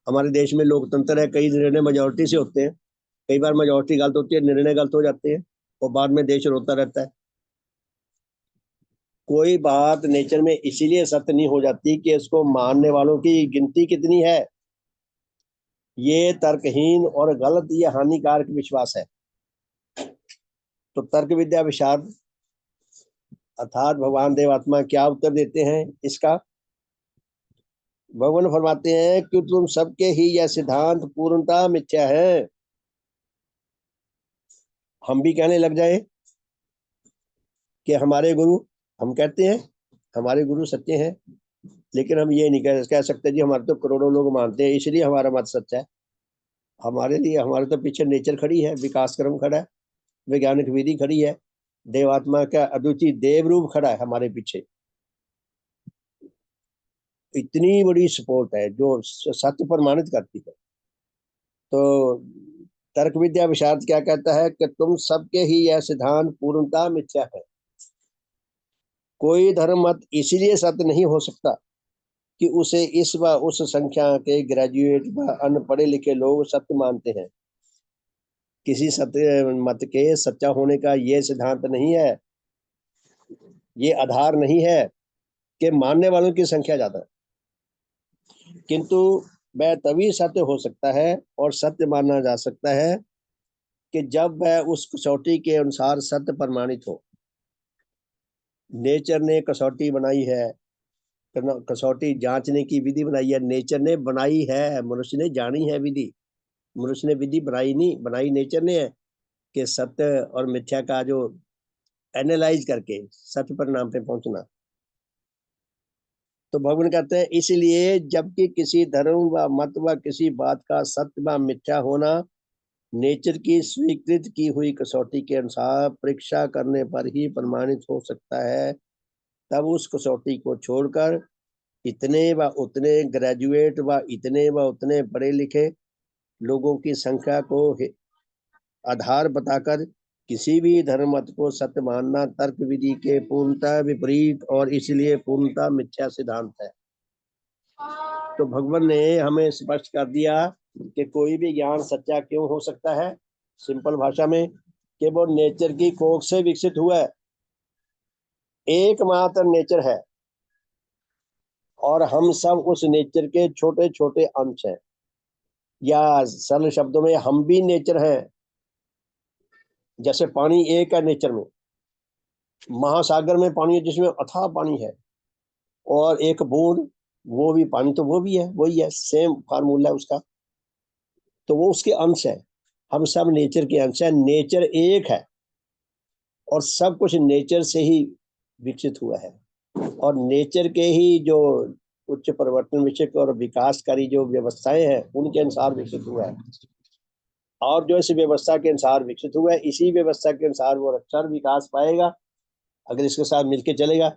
हमारे देश में लोकतंत्र है, कई निर्णय मेजॉरिटी से होते हैं, कई बार मेजॉरिटी गलत होती है, निर्णय गलत हो जाते हैं और बाद में देश रोता रहता है। कोई बात नेचर में इसीलिए सत्य नहीं हो जाती कि इसको मानने वालों की गिनती कितनी है। ये तर्कहीन और गलत, ये हानिकारक विश्वास है। तो तर्क विद्या विशारद अर्थात भगवान देवात्मा क्या उत्तर देते हैं इसका? भगवान फरमाते हैं कि तुम सबके ही यह सिद्धांत पूर्णतः मिथ्या है। हम भी कहने लग जाए कि हमारे गुरु, हम कहते हैं हमारे गुरु सच्चे हैं, लेकिन हम ये नहीं कह सकते जी हमारे तो करोड़ों लोग मानते हैं इसलिए हमारा मत सच्चा है। हमारे लिए, हमारे तो पीछे नेचर खड़ी है, विकास क्रम खड़ा है, वैज्ञानिक विधि खड़ी है, देवात्मा का अद्वितीय देव रूप खड़ा है हमारे पीछे। इतनी बड़ी सपोर्ट है जो सत्य प्रमाणित करती है। तो तर्क विद्या विशारद क्या कहता है कि तुम सबके ही यह सिद्धांत पूर्णतः मिथ्या है। कोई धर्म मत इसीलिए सत्य नहीं हो सकता कि उसे इस व उस संख्या के ग्रेजुएट व अन्य पढ़े लिखे लोग सत्य मानते हैं। किसी सत्य मत के सच्चा होने का ये सिद्धांत नहीं है, ये आधार नहीं है कि मानने वालों की संख्या ज्यादा है, किंतु वह तभी सत्य हो सकता है और सत्य माना जा सकता है कि जब वह उस कसौटी के अनुसार सत्य प्रमाणित हो। नेचर ने कसौटी बनाई है, कसौटी जांचने की विधि बनाई है, नेचर ने बनाई है, मनुष्य ने जानी है विधि। मनुष्य ने विधि बनाई नेचर ने है कि सत्य और मिथ्या का जो एनालाइज करके सत्य परिणाम पे पहुंचना। तो भगवान कहते हैं इसलिए जबकि किसी धर्म व मत व किसी बात का सत्य व मिथ्या होना नेचर की स्वीकृत की हुई कसौटी के अनुसार परीक्षा करने पर ही प्रमाणित हो सकता है, तब उस कसौटी को छोड़कर इतने व उतने ग्रेजुएट व इतने व उतने पढ़े लिखे लोगों की संख्या को आधार बताकर किसी भी धर्म मत को सत्य मानना तर्क विधि के पूर्णतः विपरीत और इसलिए पूर्णतः मिथ्या सिद्धांत है। तो भगवान ने हमें स्पष्ट कर दिया कि कोई भी ज्ञान सच्चा क्यों हो सकता है। सिंपल भाषा में कि वो नेचर की कोख से विकसित हुआ है, एकमात्र नेचर है और हम सब उस नेचर के छोटे छोटे अंश हैं, या सरल शब्दों में हम भी नेचर हैं। जैसे पानी एक है नेचर में, महासागर में पानी है जिसमें अथाह पानी है, और एक बूंद वो भी पानी, तो वो भी है, वही है, सेम फार्मूला है उसका, तो वो उसके अंश है। हम सब नेचर के अंश है, नेचर एक है और सब कुछ नेचर से ही विकसित हुआ है और नेचर के ही जो उच्च परिवर्तन विषयक और विकासकारी जो व्यवस्थाएं हैं उनके अनुसार विकसित हुआ है। और जो इस व्यवस्था के अनुसार विकसित हुआ है इसी व्यवस्था के अनुसार वो रक्षा विकास पाएगा अगर इसके साथ मिलके चलेगा,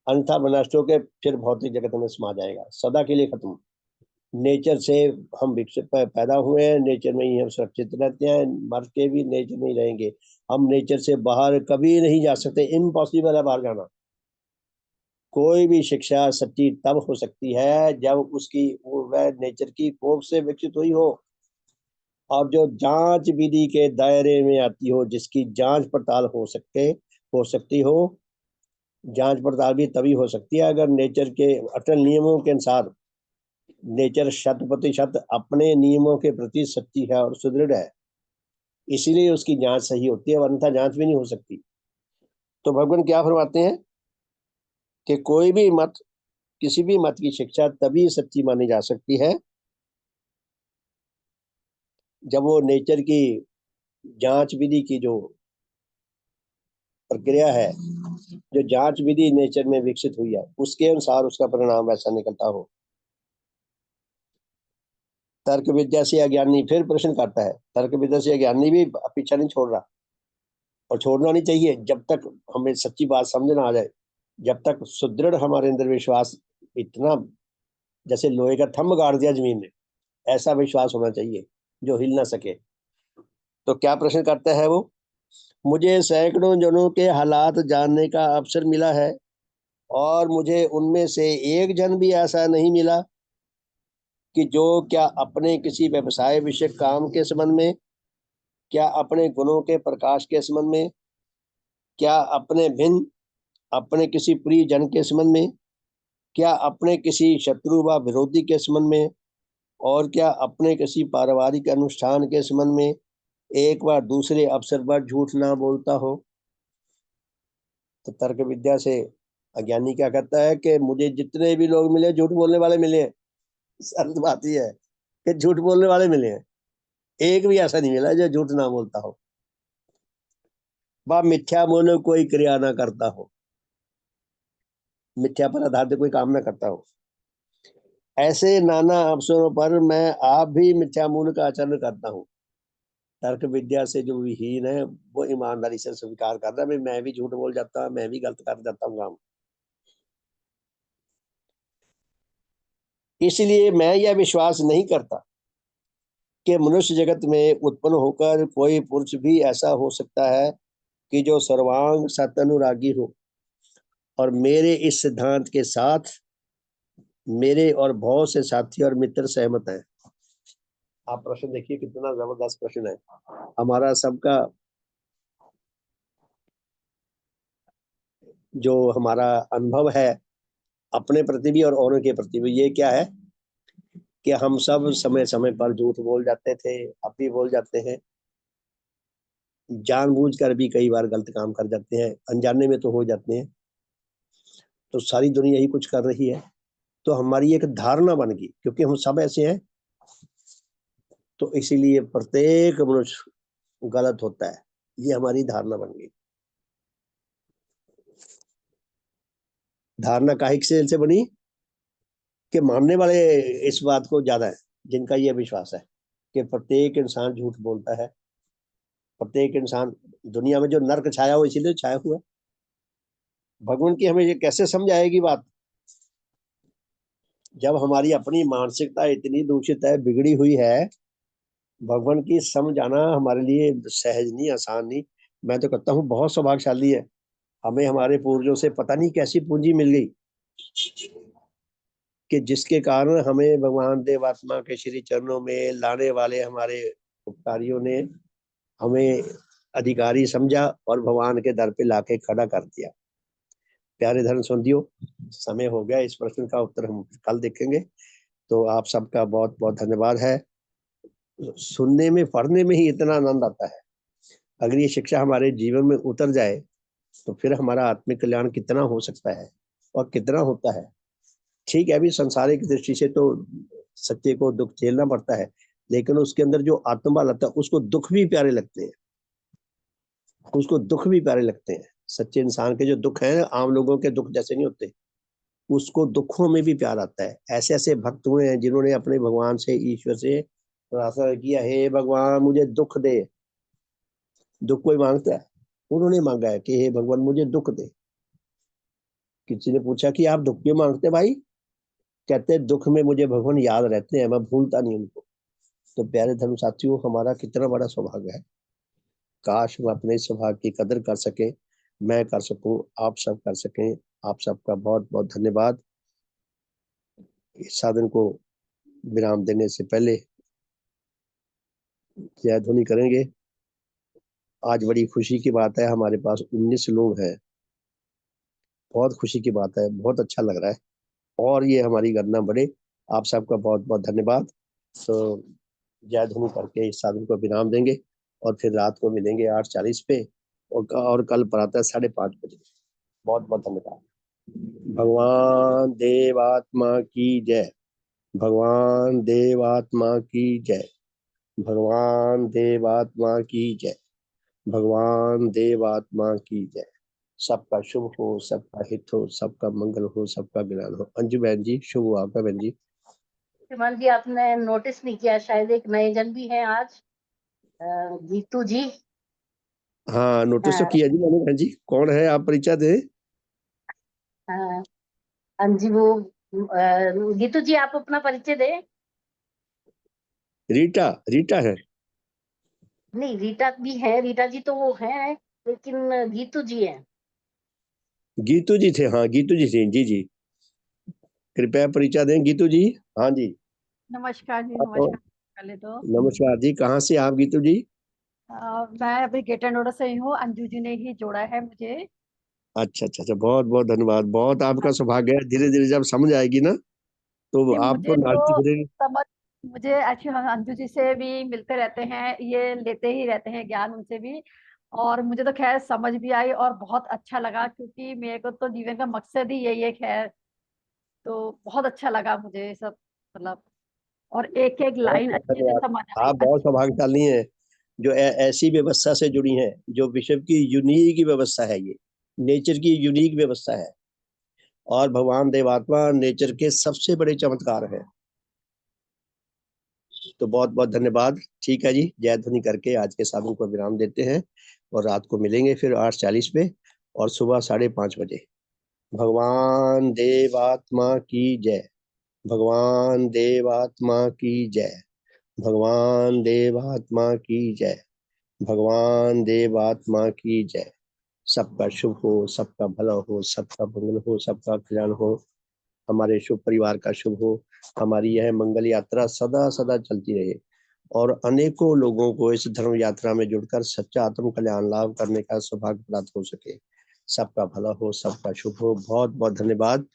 अन्यथा विनष्ट होकर फिर भौतिक जगत में समा जाएगा, सदा के लिए खत्म। नेचर से हम विकसित पैदा हुए हैं, नेचर में ही हम सुरक्षित रहते हैं, मर के भी नेचर में ही रहेंगे। हम नेचर से बाहर कभी नहीं जा सकते, इम्पॉसिबल है बाहर जाना। कोई भी शिक्षा सच्ची तब हो सकती है जब उसकी वह नेचर की कोख से विकसित हुई हो और जो जांच विधि के दायरे में आती हो, जिसकी जांच पड़ताल हो सकती हो। जांच पड़ताल भी तभी हो सकती है अगर नेचर के अटल नियमों के अनुसार नेचर 100% अपने नियमों के प्रति सच्ची है और सुदृढ़ है, इसीलिए उसकी जांच सही होती है, अन्यथा जांच भी नहीं हो सकती। तो भगवान क्या फरमाते हैं कि कोई भी मत, किसी भी मत की शिक्षा तभी सच्ची मानी जा सकती है जब वो नेचर की जांच विधि की जो प्रक्रिया है, जो जांच विधि नेचर में विकसित हुई है, उसके अनुसार उसका परिणाम वैसा निकलता हो। तर्क विद्या से अज्ञानी फिर प्रश्न करता है, तर्क विद्या से अज्ञानी भी पीछा नहीं छोड़ रहा और छोड़ना नहीं चाहिए जब तक हमें सच्ची बात समझ ना आ जाए, जब तक सुदृढ़ हमारे अंदर विश्वास, इतना जैसे लोहे का थंब गाड़ दिया जमीन ने, ऐसा विश्वास होना चाहिए जो हिल ना सके। तो क्या प्रश्न करता है वो, मुझे सैकड़ों जनों के हालात जानने का अवसर मिला है और मुझे उनमें से एक जन भी ऐसा नहीं मिला कि जो क्या अपने किसी व्यवसाय विषय काम के संबंध में, क्या अपने गुणों के प्रकाश के संबंध में, क्या अपने भिन्न अपने किसी प्रिय जन के संबंध में, क्या अपने किसी शत्रु व विरोधी के संबंध में, और क्या अपने किसी पारिवारिक अनुष्ठान के संबंध में एक बार दूसरे अवसर पर झूठ ना बोलता हो। तो तर्क विद्या से अज्ञानी क्या कहता है कि मुझे जितने भी लोग मिले झूठ बोलने वाले मिले हैं। सरल बात यह है कि झूठ बोलने वाले मिले हैं, एक भी ऐसा नहीं मिला जो झूठ ना बोलता हो, वह मिथ्या बोले कोई क्रिया ना करता हो, मिथ्या पर आधारित कोई काम ना करता हो। ऐसे नाना अवसरों पर मैं आप भी मिथ्या मूल का आचरण करता हूँ। तर्क विद्या से जो विहीन है वो ईमानदारी से स्वीकार कर रहा है, मैं भी झूठ बोल जाता हूँ, मैं भी गलत कर जाता हूँ काम। इसलिए मैं यह विश्वास नहीं करता कि मनुष्य जगत में उत्पन्न होकर कोई पुरुष भी ऐसा हो सकता है कि जो सर्वांग सत्यानुरागी हो। और मेरे इस सिद्धांत के साथ मेरे और बहुत से साथी और मित्र सहमत हैं। आप प्रश्न देखिए कितना जबरदस्त प्रश्न है। हमारा सबका जो हमारा अनुभव है अपने प्रति भी और औरों के प्रति भी। ये क्या है कि हम सब समय समय पर झूठ बोल जाते थे, अब भी बोल जाते हैं, जानबूझकर भी कई बार गलत काम कर जाते हैं, अनजाने में तो हो जाते हैं। तो सारी दुनिया यही कुछ कर रही है, तो हमारी एक धारणा बन गई, क्योंकि हम सब ऐसे हैं, तो इसीलिए प्रत्येक मनुष्य गलत होता है, ये हमारी धारणा बन गई। धारणा काहे से बनी कि मानने वाले इस बात को ज्यादा है, जिनका ये विश्वास है कि प्रत्येक इंसान झूठ बोलता है, प्रत्येक इंसान, दुनिया में जो नर्क छाया हो इसीलिए छाया हुआ है। भगवान की हमें ये कैसे समझ आएगी बात, जब हमारी अपनी मानसिकता इतनी दूषित है, बिगड़ी हुई है। भगवान की समझ आना हमारे लिए सहज नहीं, आसान नहीं। मैं तो कहता हूँ बहुत सौभाग्यशाली है, हमें हमारे पूर्वजों से पता नहीं कैसी पूंजी मिल गई कि जिसके कारण हमें भगवान देवात्मा के श्री चरणों में लाने वाले हमारे उपकारियों ने हमें अधिकारी समझा और भगवान के दर पे लाके खड़ा कर दिया। प्यारे धर्म सुंधियों, समय हो गया, इस प्रश्न का उत्तर हम कल देखेंगे। तो आप सबका बहुत बहुत धन्यवाद है। सुनने में, पढ़ने में ही इतना आनंद आता है, अगर ये शिक्षा हमारे जीवन में उतर जाए तो फिर हमारा आत्मिक कल्याण कितना हो सकता है और कितना होता है। ठीक है, अभी संसारिक दृष्टि से तो सत्य को दुख झेलना पड़ता है, लेकिन उसके अंदर जो आत्मा लगता है उसको दुख भी प्यारे लगते हैं, उसको दुख भी प्यारे लगते हैं। सच्चे इंसान के जो दुख हैं आम लोगों के दुख जैसे नहीं होते, उसको दुखों में भी प्यार आता है। ऐसे ऐसे भक्त हुए हैं जिन्होंने अपने भगवान से, ईश्वर से प्रार्थना किया, हे भगवान मुझे दुख दे। दुख कोई मांगता है? उन्होंने मांगा है कि हे भगवान मुझे दुख दे। किसी ने पूछा कि आप दुख क्यों मांगते भाई? कहते हैं दुख में मुझे भगवान याद रहते हैं, मैं भूलता नहीं उनको। तो प्यारे धर्म साथियों, हमारा कितना बड़ा सौभाग्य है, काश हम अपने सौभाग्य की कदर कर सके, मैं कर सकूं, आप सब कर सकें। आप सबका बहुत बहुत धन्यवाद। इस साधन को विराम देने से पहले जय ध्वनि करेंगे। आज बड़ी खुशी की बात है, हमारे पास 19 लोग हैं, बहुत खुशी की बात है, बहुत अच्छा लग रहा है और ये हमारी गणना बढ़े। आप सबका बहुत बहुत धन्यवाद। तो जय ध्वनि करके इस साधन को विराम देंगे और फिर रात को मिलेंगे 8:40 पे और कल प्रातः 5:30 बजे। बहुत बहुत धन्यवाद। भगवान देवात्मा की जय, भगवान देवात्मा की जय, भगवान देवात्मा की जय, भगवान देवात्मा की जय। सबका शुभ हो, सबका हित हो, सबका मंगल हो, सबका ज्ञान हो। अंजू बहन जी, शुभ हो आपका बहन जी। श्रीमान जी, आपने नोटिस नहीं किया, शायद एक नए जन भी हैं आज, गीतू जी। हाँ, नोटिस तो हाँ, किया जी मैंने। बहन जी कौन है, आप परिचय दें। हाँ, हाँ जी, वो गीतू जी आप अपना परिचय दें। रीटा, रीटा है? नहीं, रीटा भी है, रीटा जी तो वो है, लेकिन गीतू जी है। गीतू जी थे, हाँ गीतू जी थे जी जी। कृपया परिचय दें गीतू जी। हाँ जी। नमस्कार जी, आप नमस्कार। पहले तो नमस्कार जी, कहाँ से आप गीतू जी? मैं अभी गेट एंड से ही हूँ। अंजू जी ने ही जोड़ा है मुझे। अच्छा अच्छा अच्छा, बहुत बहुत धन्यवाद। बहुत आपका सौभाग्य है, धीरे धीरे जब समझ आएगी ना तो नहीं, आपको मुझे नाचती तो फिरेगी। समझ मुझे एक्चुअली हम अंजू जी से भी मिलते रहते हैं, ये लेते ही रहते हैं ज्ञान उनसे भी। और मुझे तो खैर समझ भी आई और बहुत अच्छा लगा, क्योंकि मेरे को तो जीवन का मकसद ही यही है खैर। तो बहुत अच्छा लगा मुझे ये सब, मतलब, और एक एक बहुत लाइन बहुत अच्छे से धन्यवाद। समझ आई आप बहुत अच्छे। सौभाग्यशाली हैं जो ऐसी व्यवस्था से जुड़ी हैं, जो विश्व की यूनिक व्यवस्था है, ये नेचर की यूनिक व्यवस्था है और भगवान देवात्मा नेचर के सबसे बड़े चमत्कार हैं। तो बहुत बहुत धन्यवाद। ठीक है जी, जय ध्वनि करके आज के साधन को विराम देते हैं और रात को मिलेंगे फिर 8:40 पे और सुबह 5:30 बजे। भगवान देवात्मा की जय, भगवान देवात्मा की जय, भगवान देवात्मा की जय, भगवान देवात्मा की जय। सबका शुभ हो, सबका भला हो, सबका मंगल हो, सबका कल्याण हो, हमारे शुभ परिवार का शुभ हो, हमारी यह मंगल यात्रा सदा सदा चलती रहे और अनेकों लोगों को इस धर्म यात्रा में जुड़कर सच्चा आत्म कल्याण लाभ करने का सौभाग्य प्राप्त हो सके। सबका भला हो, सबका शुभ हो। बहुत बहुत धन्यवाद।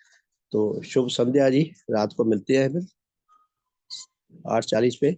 तो शुभ संध्या जी, रात को मिलते हैं फिर 8:40 पे।